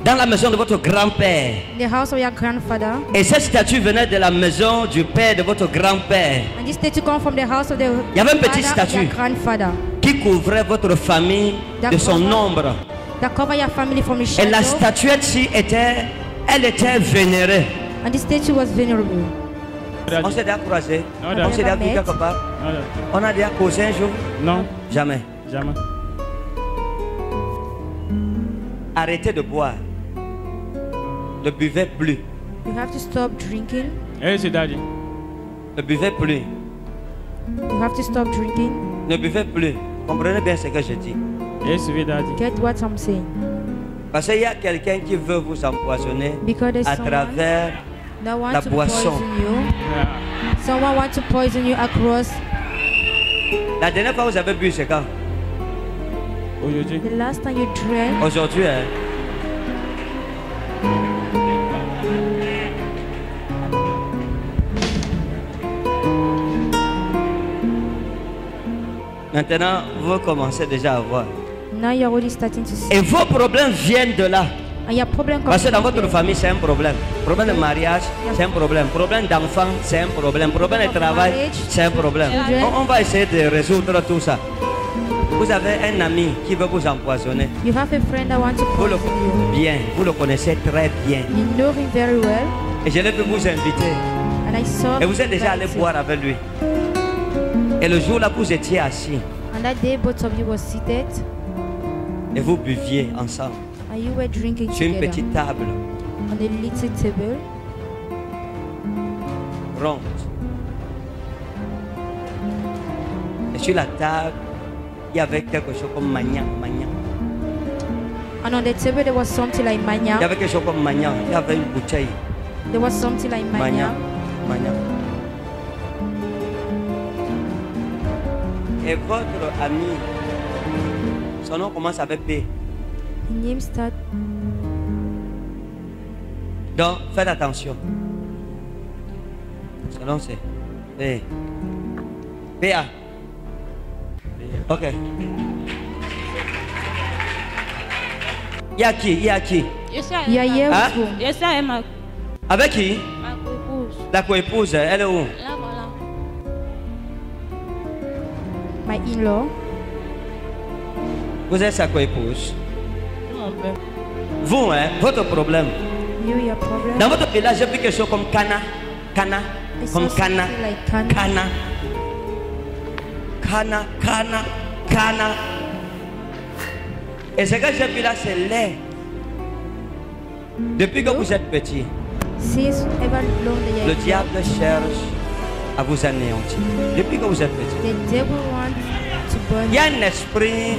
[SPEAKER 2] Dans la maison de votre grand-père. Et cette statue venait de la maison du père de votre grand-père. Il y avait une petite statue qui couvrait votre famille de son ombre. Et la statuette-ci était vénérée. On s'est déjà croisé? On s'est déjà vu quelque part? On a déjà causé un jour?
[SPEAKER 8] Non.
[SPEAKER 2] Jamais.
[SPEAKER 8] Jamais.
[SPEAKER 2] Arrêtez de boire. Ne buvez plus.
[SPEAKER 6] You have to stop drinking.
[SPEAKER 8] Eh, c'est daddy.
[SPEAKER 2] Ne buvez plus.
[SPEAKER 6] You have to stop drinking.
[SPEAKER 2] Ne buvez plus. Comprenez bien ce que je dis.
[SPEAKER 8] Yes, oui, daddy.
[SPEAKER 6] Get what I'm saying.
[SPEAKER 2] Parce qu'il y a quelqu'un qui veut vous empoisonner à travers la boisson.
[SPEAKER 6] Someone wants to poison you across.
[SPEAKER 2] La dernière fois que vous avez bu, c'est quand?
[SPEAKER 8] Aujourd'hui.
[SPEAKER 6] The last time you drank.
[SPEAKER 2] Aujourd'hui, hein? Maintenant, vous commencez déjà à voir.
[SPEAKER 6] Now you're already starting to see.
[SPEAKER 2] Et vos problèmes viennent de là.
[SPEAKER 6] And your problem
[SPEAKER 2] Parce que dans
[SPEAKER 6] comes
[SPEAKER 2] votre famille, c'est un problème. Problème de mariage, c'est un problème. Problème d'enfant, c'est un problème. Problème de travail, c'est un problème. On va essayer de résoudre tout ça. Vous avez un ami qui veut vous empoisonner.
[SPEAKER 6] You have a friend that wants to poison you.
[SPEAKER 2] Bien, vous le connaissez très bien.
[SPEAKER 6] You know him very well.
[SPEAKER 2] Et je l'ai vu vous inviter.
[SPEAKER 6] And I saw
[SPEAKER 2] Et vous êtes déjà allé boire avec lui. Et le jour là, vous étiez assis.
[SPEAKER 6] And that day, both of you were seated.
[SPEAKER 2] Et vous buviez ensemble.
[SPEAKER 6] And you were drinking
[SPEAKER 2] Sur une
[SPEAKER 6] together.
[SPEAKER 2] petite table
[SPEAKER 6] On a little table.
[SPEAKER 2] ronde. Et sur la table, il y avait quelque chose comme magnan.
[SPEAKER 6] And on the table there was something like
[SPEAKER 2] Il y
[SPEAKER 6] mania.
[SPEAKER 2] avait quelque chose comme magnan. Il y avait une bouteille.
[SPEAKER 6] There was something like mania.
[SPEAKER 2] Magnan. Et votre ami, son nom commence avec P.
[SPEAKER 6] His name start.
[SPEAKER 2] Donc, faites attention. Son nom c'est P. PA. Ok. Il y a qui?
[SPEAKER 6] You are here
[SPEAKER 2] Hein?
[SPEAKER 6] with whom?
[SPEAKER 11] Yes, I am.
[SPEAKER 2] Avec qui?
[SPEAKER 11] Ma coépouse.
[SPEAKER 2] La coépouse, elle est où?
[SPEAKER 11] Là, voilà.
[SPEAKER 6] My in-law.
[SPEAKER 2] Vous êtes sa coépouse.
[SPEAKER 11] Un peu.
[SPEAKER 2] Vous, hein, votre problème.
[SPEAKER 6] You, your problem.
[SPEAKER 2] Dans votre village, j'ai vu quelque chose comme Cana.
[SPEAKER 6] I saw
[SPEAKER 2] Comme Cana.
[SPEAKER 6] something like
[SPEAKER 2] Cana. Et ce que j'ai vu là, c'est lait. Depuis que vous êtes petit,
[SPEAKER 6] Since ever long the
[SPEAKER 2] le diable cherche à vous anéantir. Depuis que vous êtes petit.
[SPEAKER 6] The devil wants to burn
[SPEAKER 2] Il y a un esprit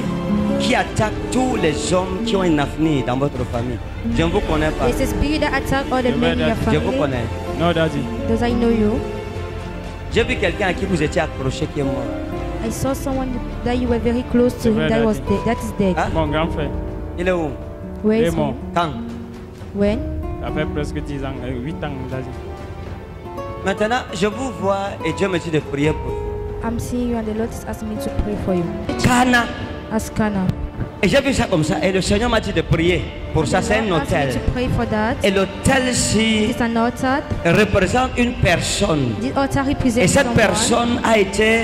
[SPEAKER 2] qui attaque tous les hommes qui ont un avenir dans votre famille. Je ne vous connais pas.
[SPEAKER 6] There's a spirit that attack all the men in your
[SPEAKER 2] Je vous
[SPEAKER 6] family.
[SPEAKER 2] connais.
[SPEAKER 8] No, Daddy.
[SPEAKER 6] Does I know you?
[SPEAKER 2] J'ai vu quelqu'un à qui vous étiez accroché qui est mort.
[SPEAKER 6] I saw someone that you were very close to him
[SPEAKER 8] vrai,
[SPEAKER 6] that
[SPEAKER 8] Daddy.
[SPEAKER 6] was dead. That is dead.
[SPEAKER 2] Hein?
[SPEAKER 8] Mon grand frère.
[SPEAKER 2] Il est où?
[SPEAKER 6] Where
[SPEAKER 8] Il est
[SPEAKER 6] is
[SPEAKER 8] mort.
[SPEAKER 6] he?
[SPEAKER 2] Quand?
[SPEAKER 6] When?
[SPEAKER 8] Ça fait presque 10 ans, 8 ans, Daddy.
[SPEAKER 2] Maintenant, je vous vois et Dieu me dit de prier pour vous.
[SPEAKER 6] I'm seeing you and the Lord is asking me to pray for you.
[SPEAKER 2] Cana.
[SPEAKER 6] Askana.
[SPEAKER 2] Et j'ai vu ça comme ça. Et le Seigneur m'a dit de prier. Pour ça, c'est un hôtel.
[SPEAKER 6] To pray for that.
[SPEAKER 2] Et l'hôtel-ci
[SPEAKER 6] It's an altar.
[SPEAKER 2] représente une personne.
[SPEAKER 6] This altar represents
[SPEAKER 2] Et cette
[SPEAKER 6] someone.
[SPEAKER 2] personne a été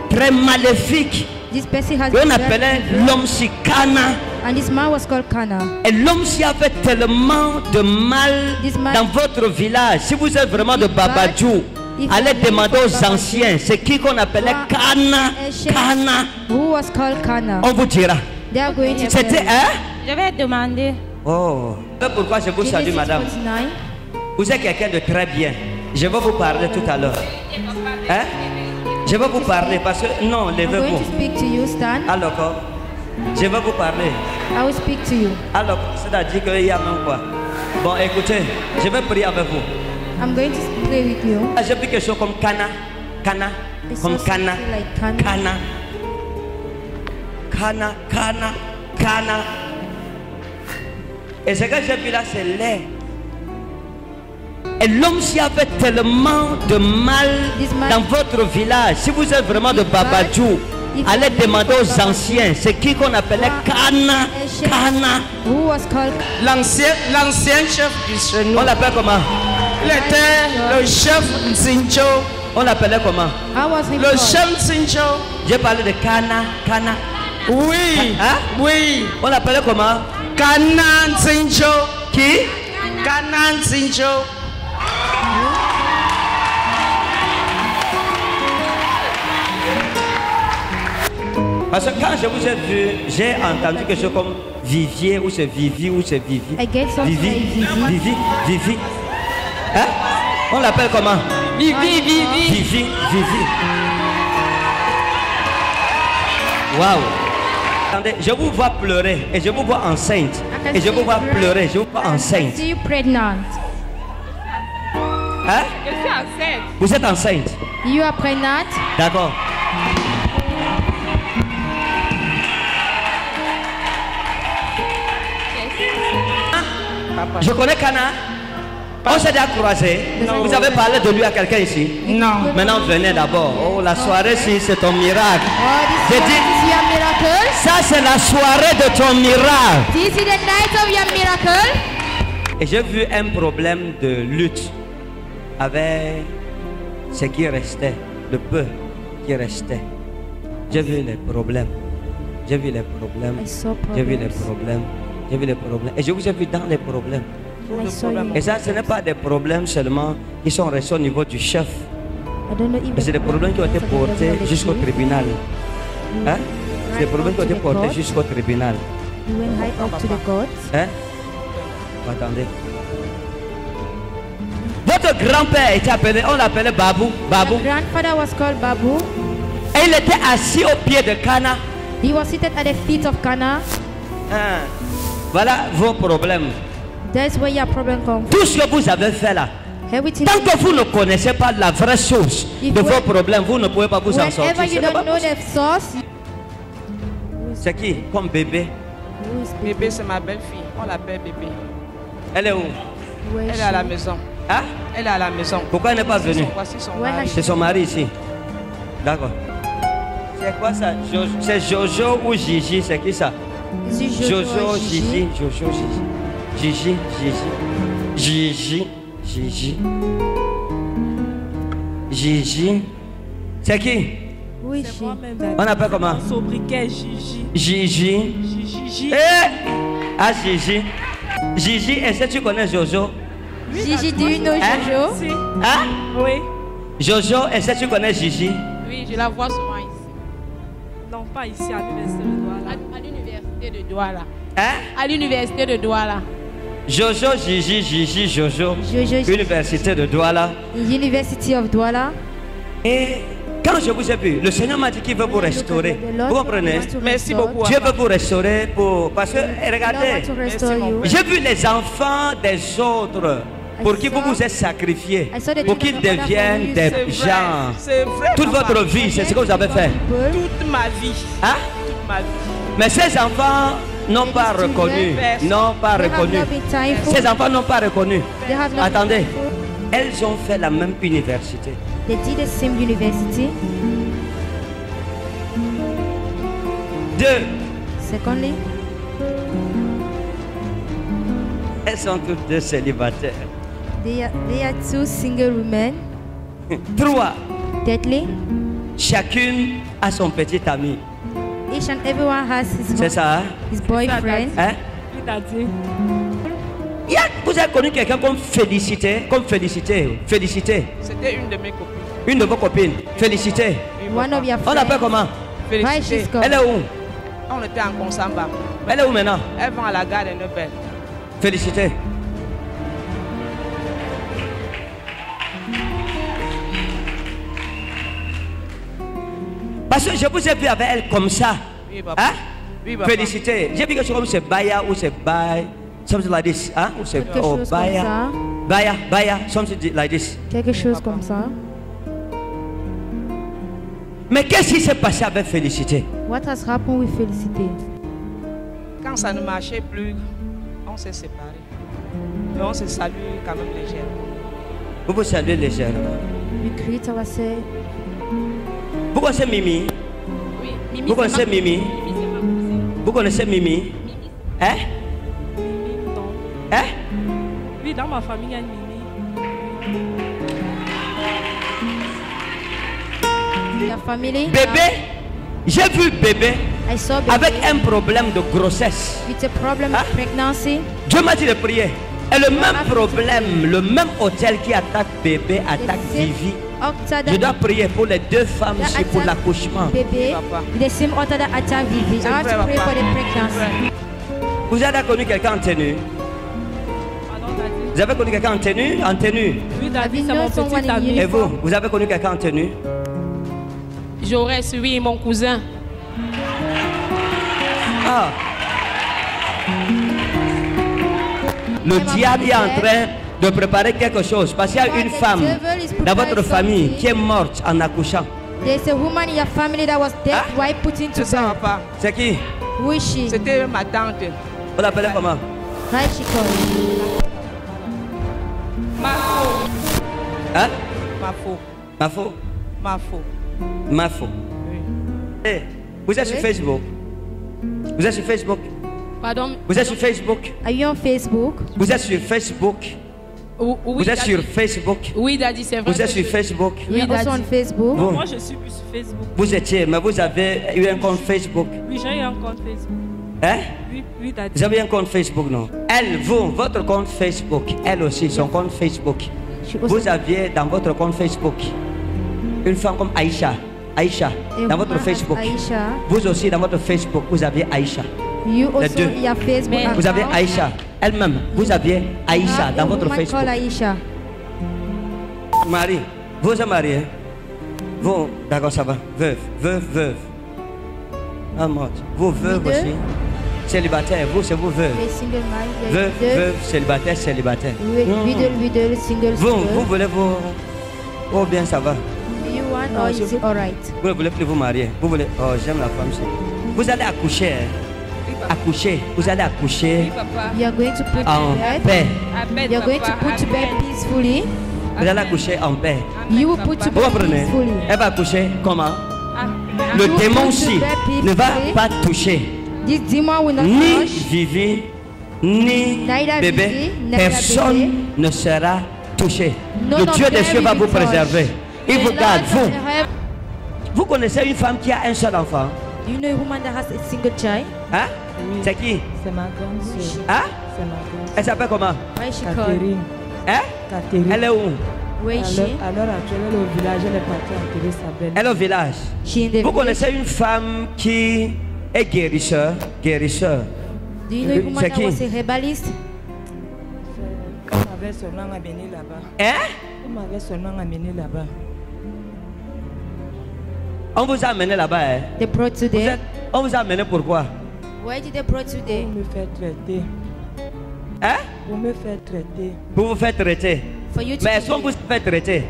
[SPEAKER 2] très maléfique.
[SPEAKER 6] This person has
[SPEAKER 2] Et on
[SPEAKER 6] been
[SPEAKER 2] appelait
[SPEAKER 6] very evil.
[SPEAKER 2] l'homme-ci Cana.
[SPEAKER 6] And this man was called Kana.
[SPEAKER 2] Et l'homme-ci avait tellement de mal dans votre village. Si vous êtes vraiment de Babadjou, allez demander aux anciens. C'est qui qu'on appelait Kana.
[SPEAKER 6] Who was called Kana?
[SPEAKER 2] On vous dira.
[SPEAKER 6] They are going to
[SPEAKER 2] C'était
[SPEAKER 6] tell
[SPEAKER 11] Je vais demander.
[SPEAKER 2] Oh. C'est pourquoi je vous salue,
[SPEAKER 6] Genesis
[SPEAKER 2] madame.
[SPEAKER 6] 49.
[SPEAKER 2] Vous êtes quelqu'un de très bien. Je vais vous parler tout à l'heure. Hein? Je vais vous parler parce que... Non,
[SPEAKER 6] I'm going
[SPEAKER 2] levez-vous.
[SPEAKER 6] to speak to you, Stan.
[SPEAKER 2] Alors, je vais vous parler.
[SPEAKER 6] I will speak to you.
[SPEAKER 2] Alors, c'est-à-dire qu'il y a même quoi. Bon, écoutez, je vais prier avec vous.
[SPEAKER 6] I'm going to pray with you.
[SPEAKER 2] J'ai pris quelque chose comme Kana.
[SPEAKER 6] I saw
[SPEAKER 2] Comme Kana.
[SPEAKER 6] something like
[SPEAKER 2] Kana. Et ce que j'ai vu là, c'est lait. Et l'homme s'y avait tellement de mal dans votre village. Si vous êtes vraiment de Babadjou, allez demander aux anciens. C'est qui qu'on appelait Kana.
[SPEAKER 6] Who was called
[SPEAKER 9] L'ancien chef du chenou.
[SPEAKER 2] On l'appelle comment?
[SPEAKER 9] Il était le chef Nzincho.
[SPEAKER 2] On l'appelait comment?
[SPEAKER 6] How was he
[SPEAKER 9] Le
[SPEAKER 6] called?
[SPEAKER 9] chef Nzincho.
[SPEAKER 2] J'ai parlé de Kana.
[SPEAKER 9] Oui.
[SPEAKER 2] Hein?
[SPEAKER 9] Oui.
[SPEAKER 2] On l'appelait comment?
[SPEAKER 9] Kana Nzincho.
[SPEAKER 2] Qui?
[SPEAKER 9] Kana Nzincho.
[SPEAKER 2] Parce que quand je vous ai vu, j'ai entendu quelque chose comme Vivier, ou c'est Vivi, ou c'est Vivi.
[SPEAKER 6] I get something like
[SPEAKER 2] Vivi. Hein? On l'appelle comment? Vivi. Waouh. Attendez, je vous vois pleurer et je vous vois enceinte. Et je vous vois pleurer, je vous vois enceinte.
[SPEAKER 6] See you pregnant.
[SPEAKER 2] Hein?
[SPEAKER 11] Je suis enceinte.
[SPEAKER 2] Vous êtes enceinte?
[SPEAKER 6] You are pregnant.
[SPEAKER 2] D'accord. Je connais Kana. On s'est déjà croisé. Vous avez parlé de lui à quelqu'un ici?
[SPEAKER 10] Non.
[SPEAKER 2] Maintenant, venez d'abord. Oh, la soirée, si c'est ton miracle. J'ai dit, ça c'est la soirée de ton miracle.
[SPEAKER 6] This is the night of your miracle.
[SPEAKER 2] Et j'ai vu un problème de lutte avec ce qui restait, le peu qui restait. J'ai vu les problèmes. J'ai vu les problèmes. J'ai vu les problèmes. J'ai vu les problèmes. Et je vous ai vu dans les problèmes. Et ça, ce n'est pas des problèmes seulement qui sont restés au niveau du chef. Mais c'est des problèmes qui ont été portés jusqu'au tribunal. Hein? C'est des problèmes qui ont été portés jusqu'au tribunal. Hein? Attendez. Votre grand-père était appelé, on l'appelait Babou. Babou.
[SPEAKER 6] My grandfather was called Babu.
[SPEAKER 2] Et il était assis au pied de Cana.
[SPEAKER 6] He was seated at the feet of Cana.
[SPEAKER 2] Hein. Voilà vos problèmes.
[SPEAKER 6] That's where your problem comes.
[SPEAKER 2] Tout ce que vous avez fait là.
[SPEAKER 6] Everything.
[SPEAKER 2] Tant que vous ne connaissez pas la vraie source de vos problèmes, vous ne pouvez pas vous en sortir.
[SPEAKER 6] Whenever you don't know the source.
[SPEAKER 2] C'est qui? Comme bébé.
[SPEAKER 9] Bébé, c'est ma belle-fille. On l'appelle bébé.
[SPEAKER 2] Elle est où?
[SPEAKER 9] Elle est à la maison.
[SPEAKER 2] Hein?
[SPEAKER 9] Elle est à la maison.
[SPEAKER 2] Pourquoi elle n'est pas venue?
[SPEAKER 9] C'est
[SPEAKER 2] son mari ici. D'accord. C'est quoi ça? C'est Jojo ou Gigi? C'est qui ça? Jojo, Gigi, Jojo, Gigi. Gigi. C'est qui?
[SPEAKER 6] Oui,
[SPEAKER 4] c'est moi-même.
[SPEAKER 2] On appelle comment?
[SPEAKER 4] Sobriquet Gigi.
[SPEAKER 2] Gigi. Ah, Gigi. Gigi, est-ce que tu connais Jojo?
[SPEAKER 6] Gigi, do you know Jojo?
[SPEAKER 4] Si.
[SPEAKER 2] Hein?
[SPEAKER 4] Oui.
[SPEAKER 2] Jojo, est-ce que tu connais Gigi?
[SPEAKER 13] Oui, je la vois souvent ici.
[SPEAKER 4] Non, pas ici, à l'université de Douala.
[SPEAKER 13] À l'université de Douala.
[SPEAKER 2] Hein?
[SPEAKER 13] À l'université de Douala.
[SPEAKER 2] Jojo, Gigi, Jojo. Université de Douala.
[SPEAKER 6] University of Douala.
[SPEAKER 2] Et quand je vous ai vu, le Seigneur m'a dit qu'il veut vous restaurer. Vous comprenez?
[SPEAKER 9] Merci beaucoup.
[SPEAKER 2] Dieu veut vous restaurer parce que, regardez, j'ai vu les enfants des autres pour qui vous vous êtes sacrifiés, pour qu'ils deviennent des gens. Toute votre vie, c'est ce que vous avez fait.
[SPEAKER 9] Toute ma vie.
[SPEAKER 2] Hein?
[SPEAKER 9] Toute ma vie.
[SPEAKER 2] Mais ces enfants n'ont pas reconnu. N'ont pas reconnu. Ces enfants n'ont pas reconnu. Attendez. Elles ont fait la même université.
[SPEAKER 6] They did the same university.
[SPEAKER 2] Deux.
[SPEAKER 6] Secondly,
[SPEAKER 2] elles sont toutes deux célibataires.
[SPEAKER 6] They are two single women.
[SPEAKER 2] Trois.
[SPEAKER 6] Thirdly,
[SPEAKER 2] chacune a son petit ami.
[SPEAKER 6] Each and everyone has
[SPEAKER 2] C'est ça, hein?
[SPEAKER 6] His boyfriend.
[SPEAKER 2] Hein? Vous avez connu quelqu'un comme Félicité? Comme Félicité? Félicité.
[SPEAKER 9] C'était une de mes copines.
[SPEAKER 2] Une de vos copines? Félicité.
[SPEAKER 6] One of your friends.
[SPEAKER 2] On l'appelle comment?
[SPEAKER 9] Félicité.
[SPEAKER 2] Elle est où?
[SPEAKER 9] On était en Consamba.
[SPEAKER 2] Elle est où maintenant?
[SPEAKER 9] Elle vend à la gare de Neubel.
[SPEAKER 2] Félicité. Parce que je vous ai vu avec elle comme ça.
[SPEAKER 9] Oui, papa.
[SPEAKER 2] Hein?
[SPEAKER 9] Oui, papa.
[SPEAKER 2] Félicité. J'ai vu quelque chose comme c'est Baya ou c'est Bay. Something like this. Hein? Ou c'est Baya. Baya. Something like this.
[SPEAKER 6] Quelque chose comme ça.
[SPEAKER 2] Mais qu'est-ce qui s'est passé avec Félicité?
[SPEAKER 6] What has happened with Félicité?
[SPEAKER 9] Quand ça ne marchait plus, on s'est séparés. Mais on se salue quand même légèrement.
[SPEAKER 2] Vous vous saluez légèrement.
[SPEAKER 6] We greet ourselves.
[SPEAKER 2] Vous connaissez Mimi?
[SPEAKER 13] Oui, Mimi.
[SPEAKER 2] Vous connaissez Mimi? Vous connaissez Mimi? Hein?
[SPEAKER 4] Mimi, non.
[SPEAKER 2] Hein?
[SPEAKER 4] Oui, dans ma famille, il y a une Mimi.
[SPEAKER 6] La famille.
[SPEAKER 2] Bébé, j'ai vu bébé avec un problème de grossesse.
[SPEAKER 6] With a problem of pregnancy.
[SPEAKER 2] Dieu m'a dit de prier. Et le même problème, le même hôtel qui attaque bébé, attaque Vivi. Je dois prier pour les deux femmes, c'est pour l'accouchement.
[SPEAKER 6] Bébé, the same altar that attack Vivi. I have to pray for the pregnancy.
[SPEAKER 2] Vous avez connu quelqu'un en tenue? Vous avez connu quelqu'un en tenue? En tenue?
[SPEAKER 4] Oui, David, c'est mon petit ami.
[SPEAKER 2] Et vous avez connu quelqu'un en tenue?
[SPEAKER 13] Jaurès, oui, mon cousin.
[SPEAKER 2] Ah. Le diable est en train de préparer quelque chose parce qu'il y a une femme dans votre famille qui est morte en accouchant.
[SPEAKER 6] There's a woman in your family that was dead. Why put into
[SPEAKER 9] ça, papa?
[SPEAKER 2] C'est qui?
[SPEAKER 6] Who is she?
[SPEAKER 9] C'était ma tante.
[SPEAKER 2] Vous l'appelez comment?
[SPEAKER 6] Hi, she called.
[SPEAKER 9] Mafo.
[SPEAKER 2] Hein?
[SPEAKER 9] Mafo.
[SPEAKER 2] Mafo?
[SPEAKER 9] Mafo.
[SPEAKER 2] Mafo. Hey, vous êtes sur Facebook? Vous êtes sur Facebook?
[SPEAKER 13] Pardon?
[SPEAKER 2] Vous êtes sur Facebook?
[SPEAKER 6] Are you on Facebook?
[SPEAKER 2] Vous êtes sur Facebook?
[SPEAKER 13] Oui,
[SPEAKER 2] vous êtes sur Facebook?
[SPEAKER 13] Oui, Daddy, c'est vrai.
[SPEAKER 2] Vous êtes sur Facebook?
[SPEAKER 6] Oui, also on Facebook.
[SPEAKER 2] Vous,
[SPEAKER 9] Moi, je suis plus sur Facebook.
[SPEAKER 2] vous étiez, mais vous avez eu un compte Facebook?
[SPEAKER 9] Oui, j'ai eu un compte Facebook.
[SPEAKER 2] Hein?
[SPEAKER 9] Oui, Daddy.
[SPEAKER 2] Vous avez un compte Facebook, non? Elle, vous, votre compte Facebook, elle aussi, son compte Facebook. Vous aviez dans votre compte Facebook une femme comme Aïcha. Aïcha, dans votre Facebook.
[SPEAKER 6] Aïcha.
[SPEAKER 2] Vous aussi, dans votre Facebook, vous aviez Aïcha.
[SPEAKER 6] You
[SPEAKER 2] Les
[SPEAKER 6] also
[SPEAKER 2] deux.
[SPEAKER 6] your Facebook
[SPEAKER 2] Vous avez
[SPEAKER 6] account.
[SPEAKER 2] Aïcha. Elle-même, vous aviez Aïcha dans votre Facebook.
[SPEAKER 6] Aïcha.
[SPEAKER 2] Marie, vous êtes marié? Vous, d'accord, ça va. Veuve. Ah, mort. Vous, veuve
[SPEAKER 6] Les deux.
[SPEAKER 2] aussi. Célibataire, vous, c'est vous, veuve.
[SPEAKER 6] Les single man.
[SPEAKER 2] Veuve, célibataire.
[SPEAKER 6] Widow, single.
[SPEAKER 2] Vous voulez vous... Oh bien, ça va.
[SPEAKER 6] You want or is it alright?
[SPEAKER 2] Vous ne voulez plus vous marier. Vous voulez... Oh, j'aime la femme. Vous allez accoucher. Accoucher. Vous allez accoucher.
[SPEAKER 6] You are going to put
[SPEAKER 2] En
[SPEAKER 6] to bed.
[SPEAKER 2] paix.
[SPEAKER 6] You are going to put to bed peacefully.
[SPEAKER 2] Vous allez accoucher en paix.
[SPEAKER 6] You will put to
[SPEAKER 2] Vous
[SPEAKER 6] bed
[SPEAKER 2] comprenez?
[SPEAKER 6] peacefully.
[SPEAKER 2] Elle va accoucher comment?
[SPEAKER 6] You
[SPEAKER 2] Le
[SPEAKER 6] will
[SPEAKER 2] démon
[SPEAKER 6] put to
[SPEAKER 2] aussi
[SPEAKER 6] bed
[SPEAKER 2] ne va
[SPEAKER 6] peacefully.
[SPEAKER 2] pas toucher
[SPEAKER 6] This demon will not
[SPEAKER 2] ni
[SPEAKER 6] touch.
[SPEAKER 2] Vivi, ni
[SPEAKER 6] Neither
[SPEAKER 2] bébé.
[SPEAKER 6] Vivi, neither
[SPEAKER 2] Personne
[SPEAKER 6] baby.
[SPEAKER 2] ne sera touché.
[SPEAKER 6] None
[SPEAKER 2] Le
[SPEAKER 6] of
[SPEAKER 2] Dieu des
[SPEAKER 6] them
[SPEAKER 2] cieux va
[SPEAKER 6] will
[SPEAKER 2] vous
[SPEAKER 6] be touched.
[SPEAKER 2] préserver. Il
[SPEAKER 6] The
[SPEAKER 2] vous garde,
[SPEAKER 6] Lord
[SPEAKER 2] vous.
[SPEAKER 6] will help.
[SPEAKER 2] Vous connaissez une femme qui a un seul enfant?
[SPEAKER 6] Do you know a woman that has a single child?
[SPEAKER 2] Hein? C'est qui?
[SPEAKER 14] C'est ma grande soeur.
[SPEAKER 2] Hein?
[SPEAKER 14] C'est ma grande soeur.
[SPEAKER 2] Elle s'appelle comment?
[SPEAKER 6] Why is she called?
[SPEAKER 14] Catherine.
[SPEAKER 2] Hein?
[SPEAKER 14] Catherine.
[SPEAKER 2] Elle est où?
[SPEAKER 6] Where is she?
[SPEAKER 14] À l'heure actuelle, elle est au village, elle est partie enterrer sa belle.
[SPEAKER 2] Elle est au village.
[SPEAKER 6] She in the
[SPEAKER 2] Vous
[SPEAKER 6] village.
[SPEAKER 2] connaissez une femme qui est guérisseur? Guérisseur.
[SPEAKER 6] Do you know a woman
[SPEAKER 2] C'est
[SPEAKER 6] that
[SPEAKER 2] qui?
[SPEAKER 6] was a herbalist?
[SPEAKER 14] On m'avait seulement amené là-bas.
[SPEAKER 2] Hein?
[SPEAKER 14] On m'avait seulement amené là-bas.
[SPEAKER 2] On vous a amené là-bas, hein?
[SPEAKER 6] They brought to there.
[SPEAKER 2] On vous a amené pourquoi?
[SPEAKER 6] Why did they brought to there?
[SPEAKER 14] Pour me faire traiter.
[SPEAKER 2] Hein?
[SPEAKER 14] Pour me faire traiter.
[SPEAKER 2] Pour vous faire traiter.
[SPEAKER 6] For you to
[SPEAKER 2] Mais est-ce qu'on vous fait traiter?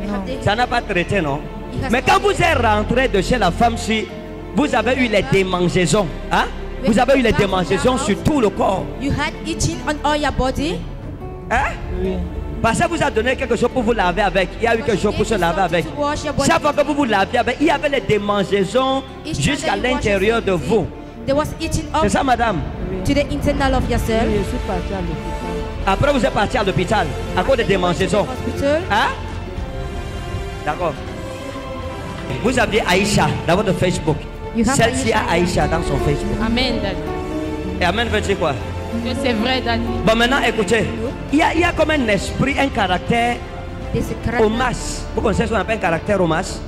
[SPEAKER 6] Non.
[SPEAKER 2] Ça n'a pas traité, non?
[SPEAKER 6] It has
[SPEAKER 2] Mais quand vous êtes rentré de chez la femme-ci, vous avez eu les démangeaisons. Hein? Vous avez eu les démangeaisons sur tout le corps.
[SPEAKER 6] You had itching on all your body.
[SPEAKER 2] Hein?
[SPEAKER 14] Oui.
[SPEAKER 2] Parce que vous a donné quelque chose pour vous laver avec. Il y a eu quelque chose pour se laver avec. Chaque fois que vous vous laviez avec, il y avait les démangeaisons jusqu'à l'intérieur de vous.
[SPEAKER 6] There was itching up
[SPEAKER 2] C'est ça, madame?
[SPEAKER 6] to the internal of yourself.
[SPEAKER 14] Je suis partie à l'hôpital.
[SPEAKER 2] Après, vous êtes parti à l'hôpital à cause des démangeaisons.
[SPEAKER 6] Hospital.
[SPEAKER 2] Hein? D'accord. Vous aviez Aïcha dans votre Facebook.
[SPEAKER 6] You have
[SPEAKER 2] Celle-ci a
[SPEAKER 6] Aïcha.
[SPEAKER 2] Aïcha dans son Facebook.
[SPEAKER 13] Amen, Daddy.
[SPEAKER 2] Et Amen veut dire quoi?
[SPEAKER 13] Que c'est vrai, Daddy.
[SPEAKER 2] Bon, maintenant, écoutez. Il y a comme un esprit, un caractère
[SPEAKER 6] There's a character.
[SPEAKER 2] homas. Vous connaissez ce qu'on appelle un caractère homas?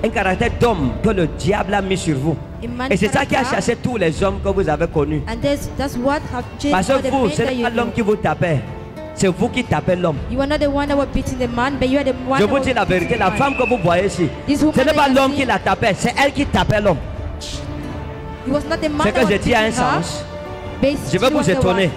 [SPEAKER 2] Un caractère d'homme que le diable a mis sur vous.
[SPEAKER 6] A man
[SPEAKER 2] Et c'est ça qui a
[SPEAKER 6] character.
[SPEAKER 2] chassé tous les hommes que vous avez connus.
[SPEAKER 6] And that's what have changed
[SPEAKER 2] Parce
[SPEAKER 6] all the
[SPEAKER 2] que vous,
[SPEAKER 6] men
[SPEAKER 2] ce
[SPEAKER 6] that
[SPEAKER 2] n'est
[SPEAKER 6] you
[SPEAKER 2] pas l'homme qui
[SPEAKER 6] know.
[SPEAKER 2] vous tapait. C'est vous qui tapez l'homme.
[SPEAKER 6] You are not the one that was beating the man, but you are the one
[SPEAKER 2] Je
[SPEAKER 6] that
[SPEAKER 2] vous
[SPEAKER 6] was
[SPEAKER 2] dis la vérité, la femme que vous voyez ici,
[SPEAKER 6] This
[SPEAKER 2] ce
[SPEAKER 6] woman
[SPEAKER 2] n'est pas
[SPEAKER 6] that you
[SPEAKER 2] l'homme
[SPEAKER 6] see-
[SPEAKER 2] qui la tapait, c'est elle qui tapait l'homme.
[SPEAKER 6] It was not the man
[SPEAKER 2] Ce
[SPEAKER 6] that
[SPEAKER 2] que
[SPEAKER 6] was
[SPEAKER 2] j'ai dit a un
[SPEAKER 6] beating her,
[SPEAKER 2] sens.
[SPEAKER 6] but
[SPEAKER 2] Je vais
[SPEAKER 6] she
[SPEAKER 2] vous
[SPEAKER 6] was the
[SPEAKER 2] étonner.
[SPEAKER 6] one.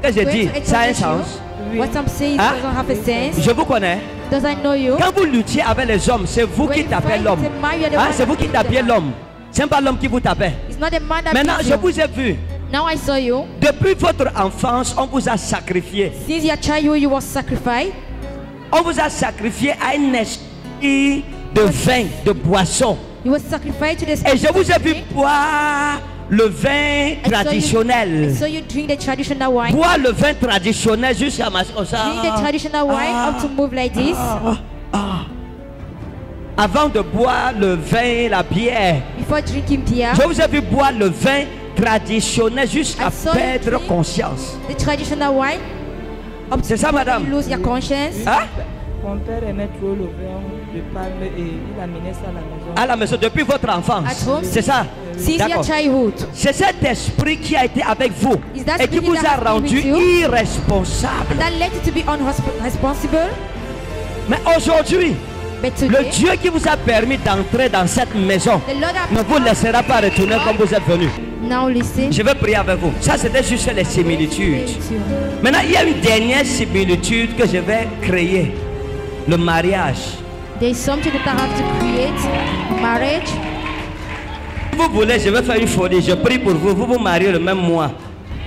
[SPEAKER 2] Ce que j'ai
[SPEAKER 6] Going
[SPEAKER 2] dit,
[SPEAKER 6] to
[SPEAKER 2] ça a un
[SPEAKER 6] astonish you.
[SPEAKER 2] sens.
[SPEAKER 6] What I'm saying
[SPEAKER 2] Hein?
[SPEAKER 6] doesn't have a sense.
[SPEAKER 2] Je vous connais.
[SPEAKER 6] Does I know you?
[SPEAKER 2] Quand vous luttiez avec les hommes, c'est vous
[SPEAKER 6] When
[SPEAKER 2] qui
[SPEAKER 6] you
[SPEAKER 2] tapez
[SPEAKER 6] fight
[SPEAKER 2] l'homme.
[SPEAKER 6] the man, you are the
[SPEAKER 2] Hein,
[SPEAKER 6] one
[SPEAKER 2] c'est vous
[SPEAKER 6] that
[SPEAKER 2] qui
[SPEAKER 6] beats the
[SPEAKER 2] tapiez
[SPEAKER 6] man.
[SPEAKER 2] l'homme. Ce n'est pas l'homme qui vous tapait.
[SPEAKER 6] It's not the man that
[SPEAKER 2] Maintenant,
[SPEAKER 6] beats
[SPEAKER 2] je
[SPEAKER 6] you.
[SPEAKER 2] vous ai vu.
[SPEAKER 6] Now I saw you.
[SPEAKER 2] Depuis votre enfance, on vous a sacrifié.
[SPEAKER 6] Since your childhood, you was sacrificed.
[SPEAKER 2] On vous a sacrifié à un esprit de vin, de boisson.
[SPEAKER 6] You was sacrificed to the
[SPEAKER 2] Et je vous ai vu
[SPEAKER 6] spirit.
[SPEAKER 2] boire le vin
[SPEAKER 6] I
[SPEAKER 2] traditionnel.
[SPEAKER 6] saw you drink the traditional wine.
[SPEAKER 2] Boire le vin traditionnel jusqu'à ma... Oh, ça.
[SPEAKER 6] Drink the traditional wine up to move like this.
[SPEAKER 2] Avant de boire le vin, la bière,
[SPEAKER 6] Before drinking beer.
[SPEAKER 2] je vous ai vu boire le vin traditionnel jusqu'à
[SPEAKER 6] I saw you
[SPEAKER 2] perdre
[SPEAKER 6] drink
[SPEAKER 2] conscience.
[SPEAKER 6] The traditional wine. Up
[SPEAKER 2] C'est ça,
[SPEAKER 6] to
[SPEAKER 2] madame?
[SPEAKER 6] you lose your conscience.
[SPEAKER 2] Hein?
[SPEAKER 14] Mon père aimait trop le vin de palme et il amenait ça à la maison.
[SPEAKER 2] À la maison, depuis votre enfance.
[SPEAKER 6] At home.
[SPEAKER 2] C'est ça?
[SPEAKER 6] Since your
[SPEAKER 2] D'accord.
[SPEAKER 6] childhood.
[SPEAKER 2] C'est cet esprit qui a été avec vous
[SPEAKER 6] Is that
[SPEAKER 2] et qui
[SPEAKER 6] spirit
[SPEAKER 2] vous
[SPEAKER 6] that
[SPEAKER 2] a
[SPEAKER 6] has been
[SPEAKER 2] rendu
[SPEAKER 6] with you?
[SPEAKER 2] irresponsable.
[SPEAKER 6] And that led you to be unresponsible.
[SPEAKER 2] Mais aujourd'hui,
[SPEAKER 6] But
[SPEAKER 2] le
[SPEAKER 6] today,
[SPEAKER 2] Dieu qui vous a permis d'entrer dans cette maison
[SPEAKER 6] the Lord has
[SPEAKER 2] ne vous laissera pas retourner comme vous êtes venu.
[SPEAKER 6] now listen.
[SPEAKER 2] Je vais prier avec vous. Ça, c'était juste les similitudes. Maintenant, il y a une dernière similitude que je vais créer. Le mariage.
[SPEAKER 6] There is something that I have to create. Marriage.
[SPEAKER 2] Si vous voulez, je vais faire une folie. Je prie pour vous. Vous vous mariez le même mois.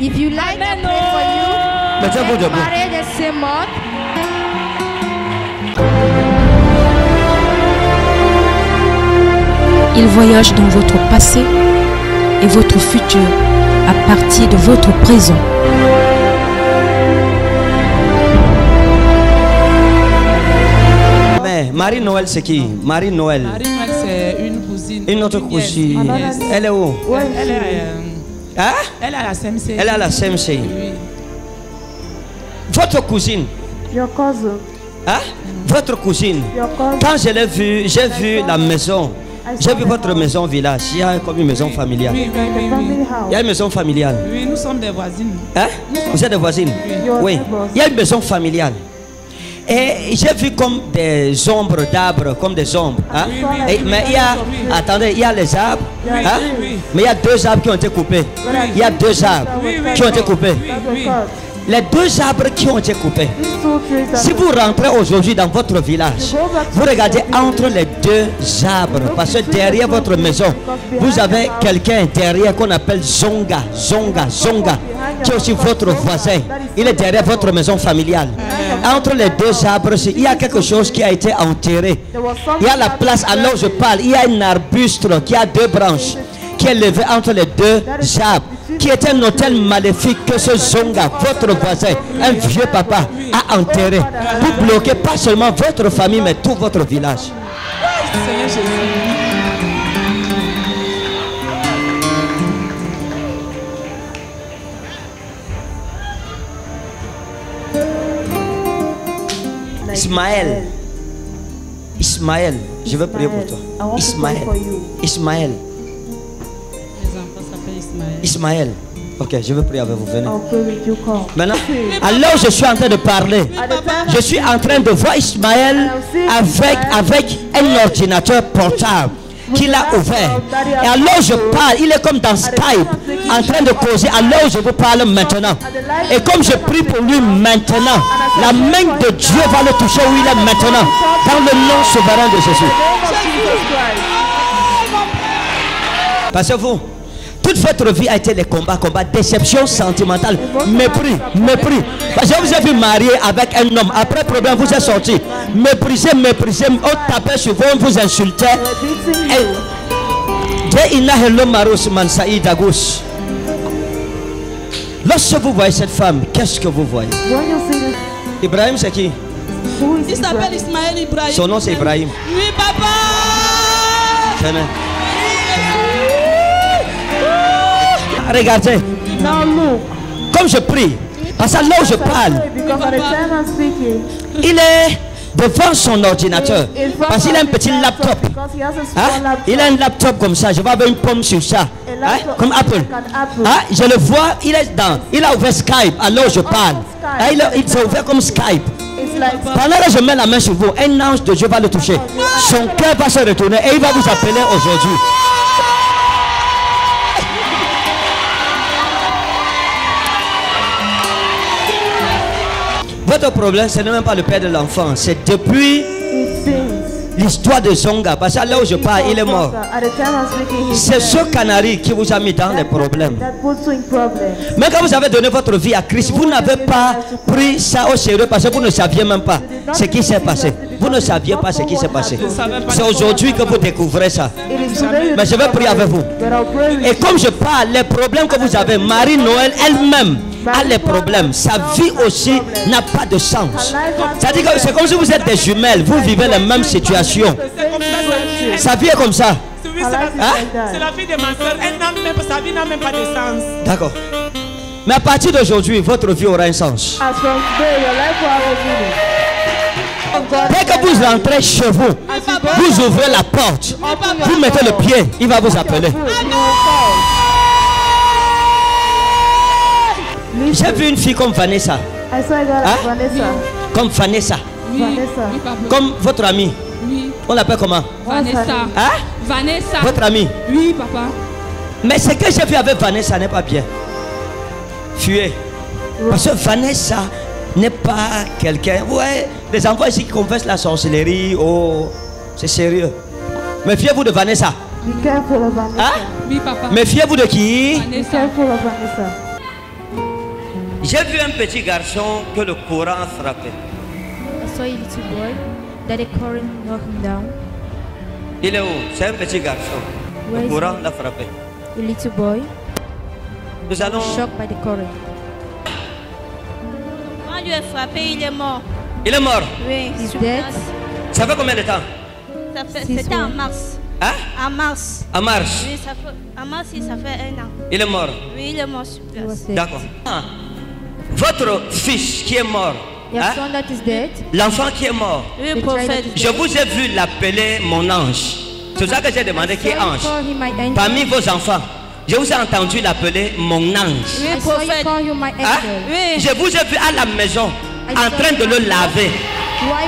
[SPEAKER 6] If you like, I pray for you.
[SPEAKER 2] Mettez-vous
[SPEAKER 6] Get
[SPEAKER 2] debout.
[SPEAKER 6] married the same month.
[SPEAKER 1] Il voyage dans votre passé et votre futur à partir de votre présent.
[SPEAKER 2] Mais Marie-Noël, c'est qui? Marie-Noël.
[SPEAKER 14] Marie-Noël, c'est une cousine.
[SPEAKER 2] Une autre cousine.
[SPEAKER 14] Yes.
[SPEAKER 2] Elle est où?
[SPEAKER 14] Elle est,
[SPEAKER 2] hein?
[SPEAKER 14] Elle est à la CMC.
[SPEAKER 2] Elle est à la CMC.
[SPEAKER 14] Oui.
[SPEAKER 2] Votre cousine.
[SPEAKER 5] Your cousin.
[SPEAKER 2] Hein? Votre cousine. Quand je l'ai vue, j'ai vu la maison. J'ai vu votre maison village. Il y a comme une maison familiale.
[SPEAKER 14] Oui.
[SPEAKER 2] Il y a une maison familiale.
[SPEAKER 14] Oui, nous sommes des voisines.
[SPEAKER 2] Hein? Vous êtes des voisines? Oui. Il y a une maison familiale. Et j'ai vu comme des ombres d'arbres, comme des ombres. Hein? Mais il y a, attendez, il y a les arbres. Hein? Mais il y a 2 arbres qui ont été coupés. Il y a 2 arbres qui ont été coupés. Les 2 arbres qui ont été coupés. Si vous rentrez aujourd'hui dans votre village, vous regardez entre les 2 arbres, parce que derrière votre maison, vous avez quelqu'un derrière qu'on appelle Zonga, qui est aussi votre voisin. Il est derrière votre maison familiale. Entre les 2 arbres, il y a quelque chose qui a été enterré. Il y a la place, alors je parle, il y a un arbuste qui a 2 branches, qui est levé entre les 2 arbres, qui est un hôtel maléfique que ce Zonga, votre voisin, un vieux papa, a enterré pour bloquer pas seulement votre famille, mais tout votre village. Ismaël, je veux prier pour toi. Ismaël. Ismaël. Ok, je veux prier avec vous. Venez. Maintenant, alors je suis en train de parler. Je suis en train de voir Ismaël avec un ordinateur portable qu'il a ouvert. Et alors je parle, il est comme dans Skype, en train de causer. Alors je vous parle maintenant. Et comme je prie pour lui maintenant, la main de Dieu va le toucher où il est maintenant. Dans le nom souverain de Jésus. Parce que vous, toute votre vie a été les combats, déception sentimentale, mépris. Parce que vous avez vu marier avec un homme, après problème vous êtes sorti, méprisé, on tapait sur vous, on vous insultait. Lorsque vous voyez cette femme, qu'est-ce que vous voyez? Ibrahim, c'est qui?
[SPEAKER 4] Il s'appelle Ismaël Ibrahim.
[SPEAKER 2] Son nom c'est Ibrahim.
[SPEAKER 4] Oui, papa.
[SPEAKER 2] Amen. Regardez, comme je prie, parce que là où je parle, il est devant son ordinateur, parce qu'il a un petit laptop. Hein? Il a un laptop comme ça, je vais avoir une pomme sur ça, hein? Comme Apple. Hein? Je le vois, il a ouvert Skype, alors je parle. Hein? Il s'est ouvert comme Skype. Pendant que je mets la main sur vous, un ange de Dieu va le toucher. Son cœur va se retourner et il va vous appeler aujourd'hui. Votre problème, ce n'est même pas le père de l'enfant. C'est depuis l'histoire de Zonga. Parce que là où je parle, il est mort. C'est ce canari qui vous a mis dans les problèmes. Mais quand vous avez donné votre vie à Christ, vous n'avez pas pris ça au sérieux parce que vous ne saviez même pas ce qui s'est passé. Vous ne saviez pas ce qui s'est passé. C'est aujourd'hui que vous découvrez ça. Mais je vais prier avec vous. Et comme je parle, les problèmes que vous avez, Marie-Noël elle-même a les problèmes. Sa vie aussi n'a pas de sens. C'est-à-dire que c'est comme si vous êtes des jumelles. Vous vivez la même situation. Sa vie est comme ça.
[SPEAKER 14] Oui, c'est la vie de ma soeur. Sa vie n'a même pas de sens.
[SPEAKER 2] D'accord. Mais à partir d'aujourd'hui, votre vie aura un sens. Dès que vous rentrez chez vous, vous ouvrez la porte, vous mettez le pied, il va vous appeler. J'ai vu une fille comme Vanessa. Hein? Comme Vanessa. Comme votre amie.
[SPEAKER 3] Oui.
[SPEAKER 2] On l'appelle comment?
[SPEAKER 3] Vanessa.
[SPEAKER 2] Hein?
[SPEAKER 3] Vanessa.
[SPEAKER 2] Votre amie?
[SPEAKER 3] Oui, papa.
[SPEAKER 2] Mais ce que j'ai vu avec Vanessa n'est pas bien. Fuyez. Parce que Vanessa n'est pas quelqu'un. Ouais, les enfants ici qui confessent la sorcellerie. Oh, c'est sérieux. Méfiez-vous de Vanessa. Hein?
[SPEAKER 3] Oui, papa.
[SPEAKER 2] Méfiez-vous de qui?
[SPEAKER 3] Vanessa.
[SPEAKER 2] J'ai vu un petit garçon que le courant a frappé.
[SPEAKER 6] I saw a little boy that the current knocked him down.
[SPEAKER 2] Il est où? C'est un petit garçon.
[SPEAKER 6] Where
[SPEAKER 2] Le
[SPEAKER 6] is
[SPEAKER 2] courant
[SPEAKER 6] he?
[SPEAKER 2] l'a frappé.
[SPEAKER 6] A little boy.
[SPEAKER 2] Nous allons.
[SPEAKER 6] Shocked by the current.
[SPEAKER 11] Quand Dieu est frappé, il est mort.
[SPEAKER 2] Il est mort.
[SPEAKER 11] Oui,
[SPEAKER 6] He's
[SPEAKER 11] sur
[SPEAKER 6] dead.
[SPEAKER 11] place.
[SPEAKER 2] Ça fait combien de temps?
[SPEAKER 11] C'était en mars.
[SPEAKER 2] Hein?
[SPEAKER 11] En mars.
[SPEAKER 2] En mars.
[SPEAKER 11] Oui, ça fait, en mars, ça fait 1 an.
[SPEAKER 2] Il est mort.
[SPEAKER 11] Oui, il est mort sur place.
[SPEAKER 2] D'accord. Ah. Votre fils qui est mort.
[SPEAKER 6] Your
[SPEAKER 2] Hein?
[SPEAKER 6] son that is dead.
[SPEAKER 2] L'enfant qui est mort.
[SPEAKER 11] Oui, prophète.
[SPEAKER 2] Je vous ai vu l'appeler mon ange. C'est ça que j'ai demandé qui est ange. Parmi vos enfants, je vous ai entendu l'appeler mon ange.
[SPEAKER 11] Oui, prophète.
[SPEAKER 2] Hein? Je vous ai vu à la maison en train de le laver.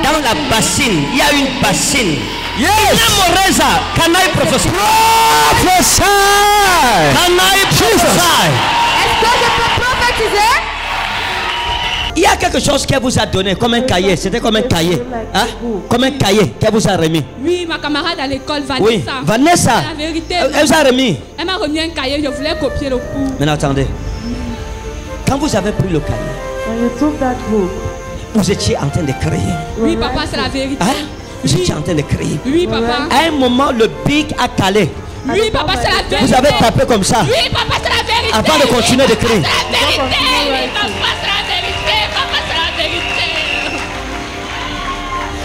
[SPEAKER 2] Dans la bassine, il y a une bassine.
[SPEAKER 12] Yes.
[SPEAKER 2] Moreza, can I prophesy?
[SPEAKER 12] Prophesy.
[SPEAKER 2] Can I prophesy? Il y a quelque chose qu'elle vous a donné comme un cahier. C'était comme un cahier. Hein? Comme un cahier qu'elle vous a remis.
[SPEAKER 3] Oui, ma camarade à l'école, Vanessa.
[SPEAKER 2] Oui, Vanessa.
[SPEAKER 3] La vérité.
[SPEAKER 2] Elle vous a remis.
[SPEAKER 3] Elle m'a remis un cahier, je voulais copier le cours.
[SPEAKER 2] Maintenant attendez. Quand vous avez pris le cahier, vous étiez en train de crier.
[SPEAKER 3] Oui, papa, c'est la vérité.
[SPEAKER 2] Hein? Vous étiez en train de crier.
[SPEAKER 3] Oui, papa.
[SPEAKER 2] À un moment, le bic a calé.
[SPEAKER 3] Oui, papa, c'est la vérité.
[SPEAKER 2] Vous avez tapé comme ça.
[SPEAKER 3] Oui, papa, c'est la vérité.
[SPEAKER 2] Avant de continuer de crier.
[SPEAKER 3] C'est la vérité. Oui, papa, c'est la vérité. Papa, c'est la vérité.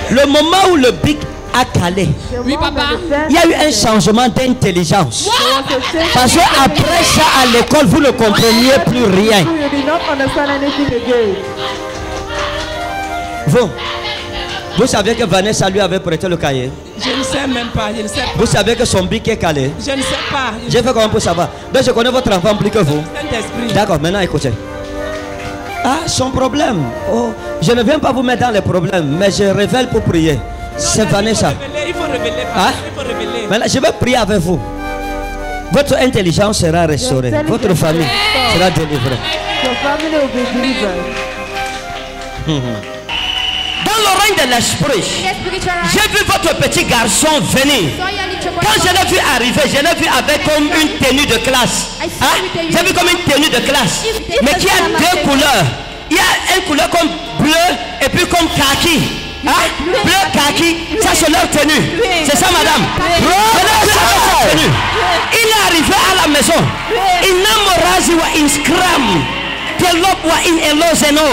[SPEAKER 2] Le moment où le bic a calé,
[SPEAKER 3] oui, papa,
[SPEAKER 2] il y a eu un changement d'intelligence. Parce que après ça, à l'école, vous ne compreniez plus rien. Vous savez que Vanessa lui avait prêté le cahier?
[SPEAKER 9] Je ne sais même pas, je ne sais pas.
[SPEAKER 2] Vous savez que son bic est calé?
[SPEAKER 9] Je ne sais pas.
[SPEAKER 2] J'ai fait comment pour savoir? Donc je connais votre enfant plus que vous. D'accord, maintenant écoutez. Ah, son problème. Oh, je ne viens pas vous mettre dans les problèmes, mais je révèle pour prier. C'est Vanessa.
[SPEAKER 9] Il faut révéler.
[SPEAKER 2] Hein?
[SPEAKER 9] Il faut révéler.
[SPEAKER 2] Maintenant, je vais prier avec vous. Votre intelligence sera restaurée. Votre famille sera délivrée. Dans le règne de l'esprit, j'ai vu votre petit garçon venir. Quand je l'ai vu arriver, je l'ai vu avec comme une tenue de classe. Hein? J'ai vu comme une tenue de classe. Mais qui a deux couleurs. Il y a une couleur comme bleu et puis comme kaki. Hein? Bleu, kaki, ça c'est leur tenue. C'est ça madame. Il est arrivé à la maison. Il n'a morazi wa in scram. Telop wa in elozeno.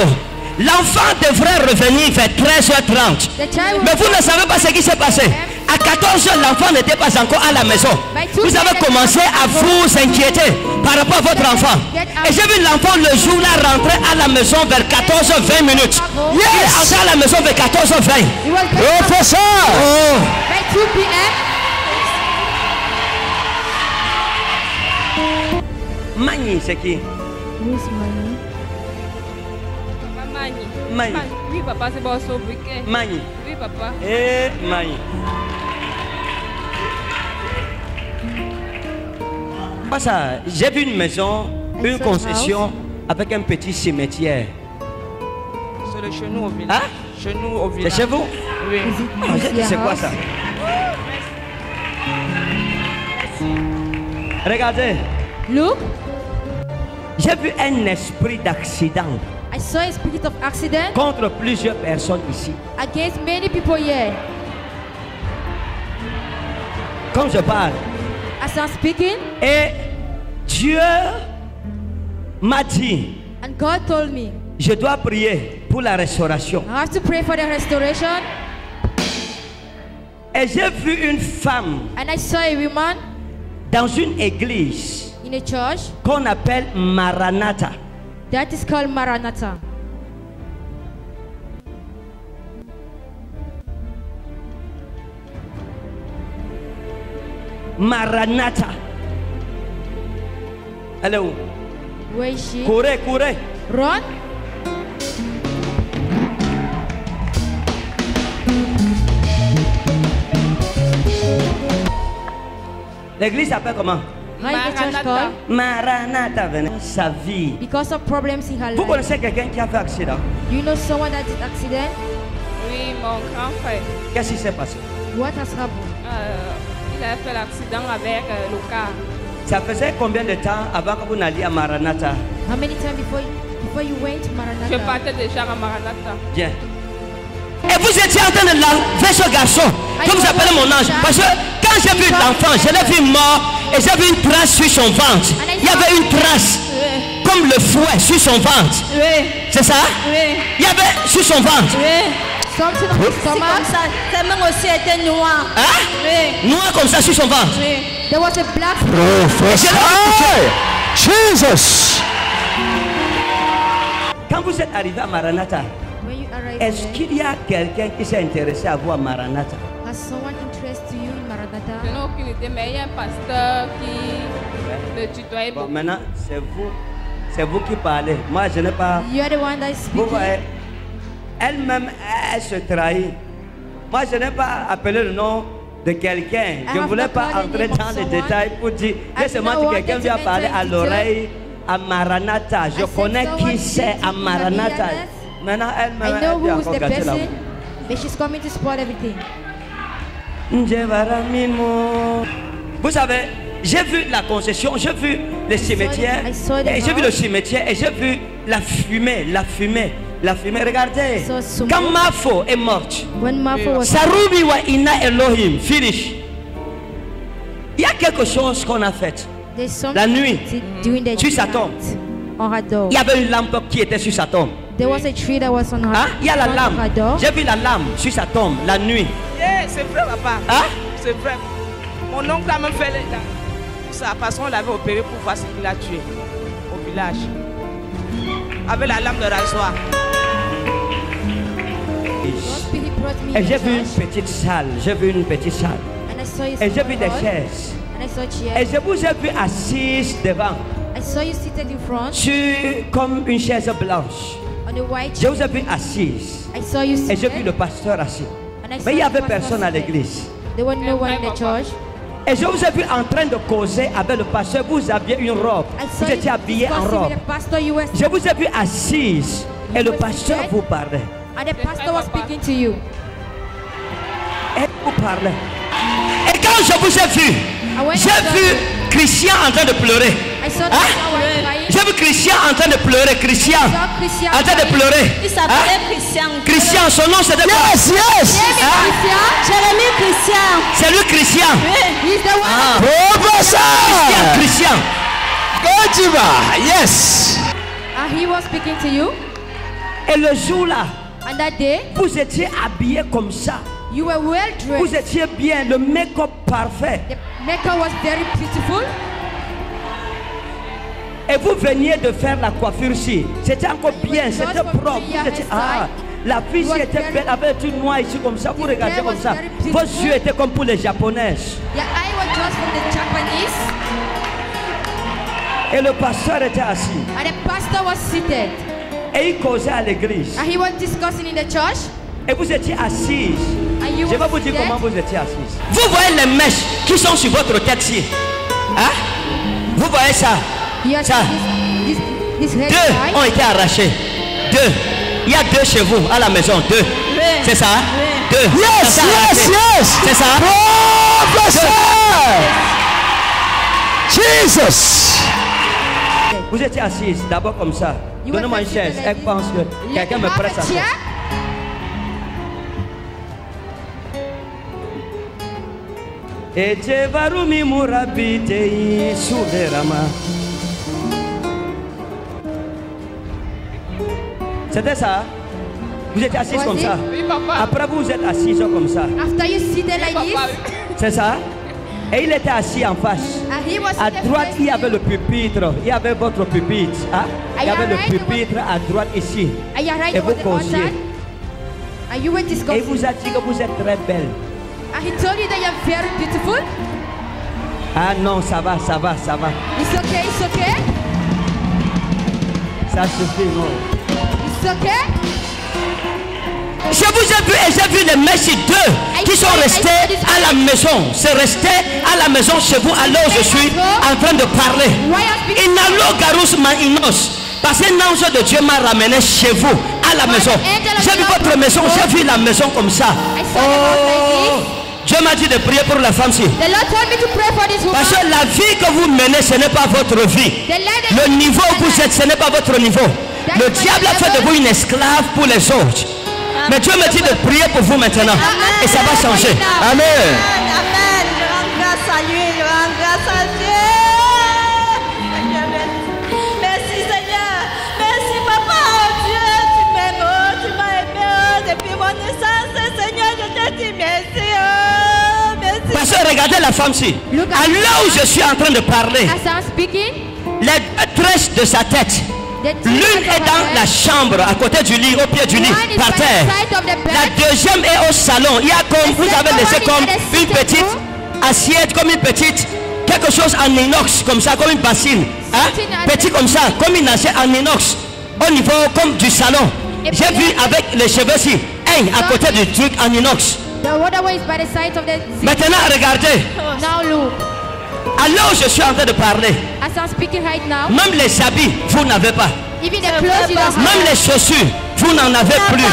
[SPEAKER 2] L'enfant devrait revenir vers 13h30. Mais vous ne savez pas ce qui s'est passé. À 14h, l'enfant n'était pas encore à la maison. Vous avez commencé à vous inquiéter par rapport à votre enfant. Et j'ai vu l'enfant le jour-là rentrer à la maison vers 14h20 minutes. Il est entré à la maison vers 14h20. Professeur! Mani, c'est qui? Mani.
[SPEAKER 13] Oui, papa, c'est bon, sobriquet.
[SPEAKER 2] Mani.
[SPEAKER 13] Oui, papa.
[SPEAKER 2] Eh, Mani. Pas ça. J'ai vu une maison, une concession avec un petit cimetière.
[SPEAKER 9] C'est le chez nous au village.
[SPEAKER 2] Hein?
[SPEAKER 9] Chez nous au village.
[SPEAKER 2] C'est chez vous?
[SPEAKER 9] Oui.
[SPEAKER 2] C'est quoi ça? Regardez.
[SPEAKER 6] Look.
[SPEAKER 2] J'ai vu un esprit d'accident.
[SPEAKER 6] I saw a spirit of accident
[SPEAKER 2] Contre plusieurs personnes ici.
[SPEAKER 6] against many people here.
[SPEAKER 2] Quand je parle.
[SPEAKER 6] As I'm speaking,
[SPEAKER 2] Et Dieu m'a dit.
[SPEAKER 6] and God told me,
[SPEAKER 2] Je dois prier pour la restauration.
[SPEAKER 6] I have to pray for the restoration.
[SPEAKER 2] Et j'ai vu une femme
[SPEAKER 6] And I saw a woman
[SPEAKER 2] dans une église
[SPEAKER 6] in a church
[SPEAKER 2] qu'on appelle Maranatha.
[SPEAKER 6] that is called Maranatha.
[SPEAKER 2] Maranatha. Elle est où?
[SPEAKER 6] Where is she?
[SPEAKER 2] Courez, courez.
[SPEAKER 6] Run.
[SPEAKER 2] L'église s'appelle comment?
[SPEAKER 6] How is the church called?
[SPEAKER 2] Maranatha. Venez. Sa vie.
[SPEAKER 6] Because of problems in her
[SPEAKER 2] Vous
[SPEAKER 6] life.
[SPEAKER 2] connaissez quelqu'un qui a fait accident?
[SPEAKER 6] Do you know someone that did accident?
[SPEAKER 13] Oui, mon grand frère.
[SPEAKER 2] Qu'est-ce qui s'est passé?
[SPEAKER 6] What has happened?
[SPEAKER 13] Il a fait l'accident avec le car.
[SPEAKER 2] Ça faisait combien de temps avant que vous n'alliez à Maranatha?
[SPEAKER 6] How many times before you went to Maranatha?
[SPEAKER 13] Je partais déjà à Maranatha.
[SPEAKER 2] Bien. Et vous étiez en train de laver ce garçon, que vous appelez mon ange. Parce que quand j'ai vu l'enfant, je l'ai vu mort et j'ai vu une trace sur son ventre. Il y avait une trace, comme le fouet sur son ventre. C'est ça? Il y avait sur son ventre.
[SPEAKER 11] C'est comme ça. Sa main aussi était noire.
[SPEAKER 2] Hein? Noir comme ça sur son ventre.
[SPEAKER 11] There was a black.
[SPEAKER 12] Jesus.
[SPEAKER 2] Quand vous êtes arrivé à Maranatha, est-ce qu'il y a quelqu'un qui s'est intéressé à vous à Maranatha?
[SPEAKER 6] Has someone interested you in Maranatha?
[SPEAKER 13] Je n'ai aucune idée, mais il y a un pasteur qui le tutoyait beaucoup.
[SPEAKER 2] Bon, maintenant, c'est vous qui parlez. Moi, je n'ai pas.
[SPEAKER 6] You are the one that is speaking.
[SPEAKER 2] Vous voyez, elle-même, elle se trahit. Moi, je n'ai pas appelé le nom de quelqu'un. Je ne voulais pas entrer dans les détails pour dire. J'ai seulement dit quelqu'un lui a parlé à l'oreille à Maranatha. Je connais qui c'est à Maranatha. Maintenant, elle-même, elle dit encore gâter la vie.
[SPEAKER 6] But she's coming to spoil everything.
[SPEAKER 2] Vous savez, j'ai vu la concession, j'ai vu les cimetières, et j'ai vu le cimetière, et j'ai vu la fumée. Regardez, quand Mafo est morte, Sarubi wa Ina Elohim, finish. Il y a quelque chose qu'on a fait. La nuit, sur sa tombe, il y avait une lampe qui était sur sa tombe.
[SPEAKER 6] There was a tree that was on her.
[SPEAKER 2] Il y a la lampe. J'ai vu la lampe sur sa tombe la nuit.
[SPEAKER 9] C'est vrai, papa.
[SPEAKER 2] Hein?
[SPEAKER 9] C'est vrai. Mon oncle a même fait ça parce qu'on l'avait opéré pour voir ce qu'il a tué au village. Avec la lame de rasoir.
[SPEAKER 2] Et j'ai vu une petite salle. Et j'ai vu des chaises. Et je vous ai vu assise devant. Sur comme une chaise blanche. Je vous ai vu assise. Et j'ai vu le pasteur assis. Mais il n'y avait personne à l'église. Et je vous ai vu en train de causer avec le pasteur. Vous aviez une robe. Vous étiez habillé en robe. Je vous ai vu assise. Et le pasteur vous parlait.
[SPEAKER 6] And the pastor was speaking to you.
[SPEAKER 2] Et vous parlez. Et quand je vous ai vu, j'ai vu Christian en train de pleurer. J'ai vu Christian en train de pleurer. Christian en train de pleurer.
[SPEAKER 11] Il s'appelait Christian.
[SPEAKER 2] Christian, son nom c'était quoi?
[SPEAKER 11] Jérémie Christian.
[SPEAKER 2] C'est lui Christian. Christian.
[SPEAKER 12] Yes.
[SPEAKER 6] And he was speaking to you.
[SPEAKER 2] Et le jour là,
[SPEAKER 6] and that day,
[SPEAKER 2] vous étiez habillé comme ça.
[SPEAKER 6] You were well dressed.
[SPEAKER 2] Vous étiez bien, le make-up parfait.
[SPEAKER 6] The makeup was very beautiful.
[SPEAKER 2] Et vous veniez de faire la coiffure ici. C'était encore bien, c'était propre. Vous étiez, la fille ici était belle, avec une noix ici comme ça. Vous regardez comme ça. Vos yeux étaient comme pour les Japonaises.
[SPEAKER 6] Your eye was just for the Japanese.
[SPEAKER 2] Et le pasteur était assis.
[SPEAKER 6] And the pastor was seated.
[SPEAKER 2] Et il causait à l'église.
[SPEAKER 6] And he was discussing in the church.
[SPEAKER 2] Et vous étiez assises. Je vais vous dire comment vous étiez assises. Vous voyez les mèches qui sont sur votre tête-ci. Hein? Vous voyez ça? Ça. Deux ont été arrachés. Deux. Il y a deux chez vous à la maison. Deux. C'est ça? Deux.
[SPEAKER 12] Yes, yes, yes.
[SPEAKER 2] C'est ça?
[SPEAKER 12] Jesus.
[SPEAKER 2] Vous étiez assises d'abord comme ça. Donnez-moi une chaise. Elle pense que quelqu'un me presse à ça. Ete varumi murabite suverama. C'était ça? Vous êtes assis comme ça?
[SPEAKER 13] Oui, papa.
[SPEAKER 2] Après vous êtes assis comme ça?
[SPEAKER 6] After you seated like this.
[SPEAKER 2] C'est ça? Et il était assis en face. À droite, il y avait le pupitre. Il y avait votre pupitre. Hein? Il y avait le pupitre à droite ici. Et vous causiez. Et il vous a dit que vous êtes très belle.
[SPEAKER 6] And he told you that you're very beautiful.
[SPEAKER 2] Ah non, ça va.
[SPEAKER 6] It's okay.
[SPEAKER 2] Ça suffit, non.
[SPEAKER 6] It's okay.
[SPEAKER 2] Je vous ai vu et j'ai vu les messieurs deux qui sont restés à la maison. C'est resté à la maison chez vous alors je suis en train de parler. Inalo garus mainos. Parce qu'un ange de Dieu m'a ramené chez vous à la maison. J'ai vu votre maison, j'ai vu la maison comme ça. Oh, Dieu m'a dit de prier pour la femme-ci. Parce que la vie que vous menez, ce n'est pas votre vie. Le niveau où vous êtes, ce n'est pas votre niveau. Le diable a fait de vous une esclave pour les autres. Mais Dieu me dit de prier pour vous maintenant. Et ça va changer. Amen.
[SPEAKER 11] Amen. Je rends grâce à lui. Je rends grâce à Dieu. Seigneur, merci Seigneur. Merci Papa. Dieu, tu m'aimes. Tu m'as aimé depuis mon naissance. Seigneur, je te dis merci. Merci.
[SPEAKER 2] Parce que regardez la femme-ci. À l'heure où je suis en train de parler, les deux tresses de sa tête, l'une est dans la chambre, à côté du lit, au pied du lit, par terre. La deuxième est au salon. Il y a comme, vous avez laissé comme une petite assiette, comme une petite, quelque chose en inox, comme ça, comme une bassine. Hein? Petit comme ça, comme une assiette en inox, au niveau comme du salon. J'ai vu avec les cheveux-ci, à côté du truc en inox. Maintenant, regardez. Alors je suis en train de parler. Même les habits, vous n'avez pas. Même les chaussures, vous n'en avez plus.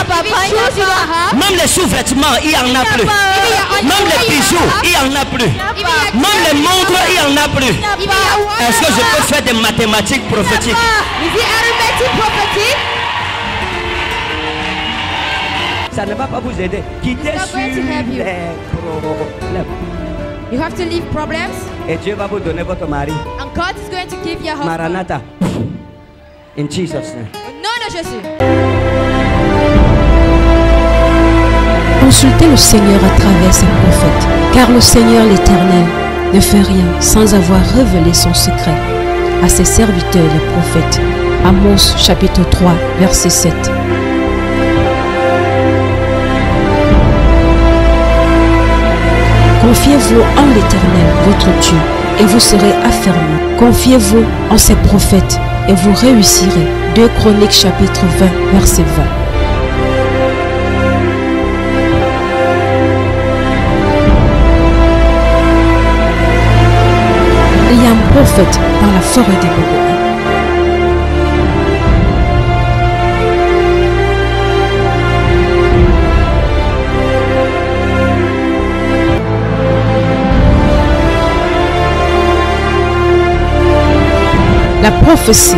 [SPEAKER 2] Même les sous-vêtements, il n'y en a plus. Même les bijoux, il n'y en a plus. Même les montres, il n'y en a plus. Est-ce que je peux faire des mathématiques prophétiques? Ça ne va pas vous aider. Quittez sur les problèmes.
[SPEAKER 6] You have to leave problems.
[SPEAKER 2] Et Dieu va vous donner votre mari.
[SPEAKER 6] And God is going to give you a husband.
[SPEAKER 2] Maranatha. In Jesus' name.
[SPEAKER 6] Au nom de Jésus.
[SPEAKER 1] Consultez le Seigneur à travers ses prophètes, car le Seigneur l'Éternel ne fait rien sans avoir révélé son secret à ses serviteurs les prophètes. Amos chapitre 3 verset 7. Confiez-vous en l'Éternel, votre Dieu, et vous serez affermis. Confiez-vous en ses prophètes, et vous réussirez. 2 Chroniques chapitre 20, verset 20. Il y a un prophète dans la forêt des Bobos. La prophétie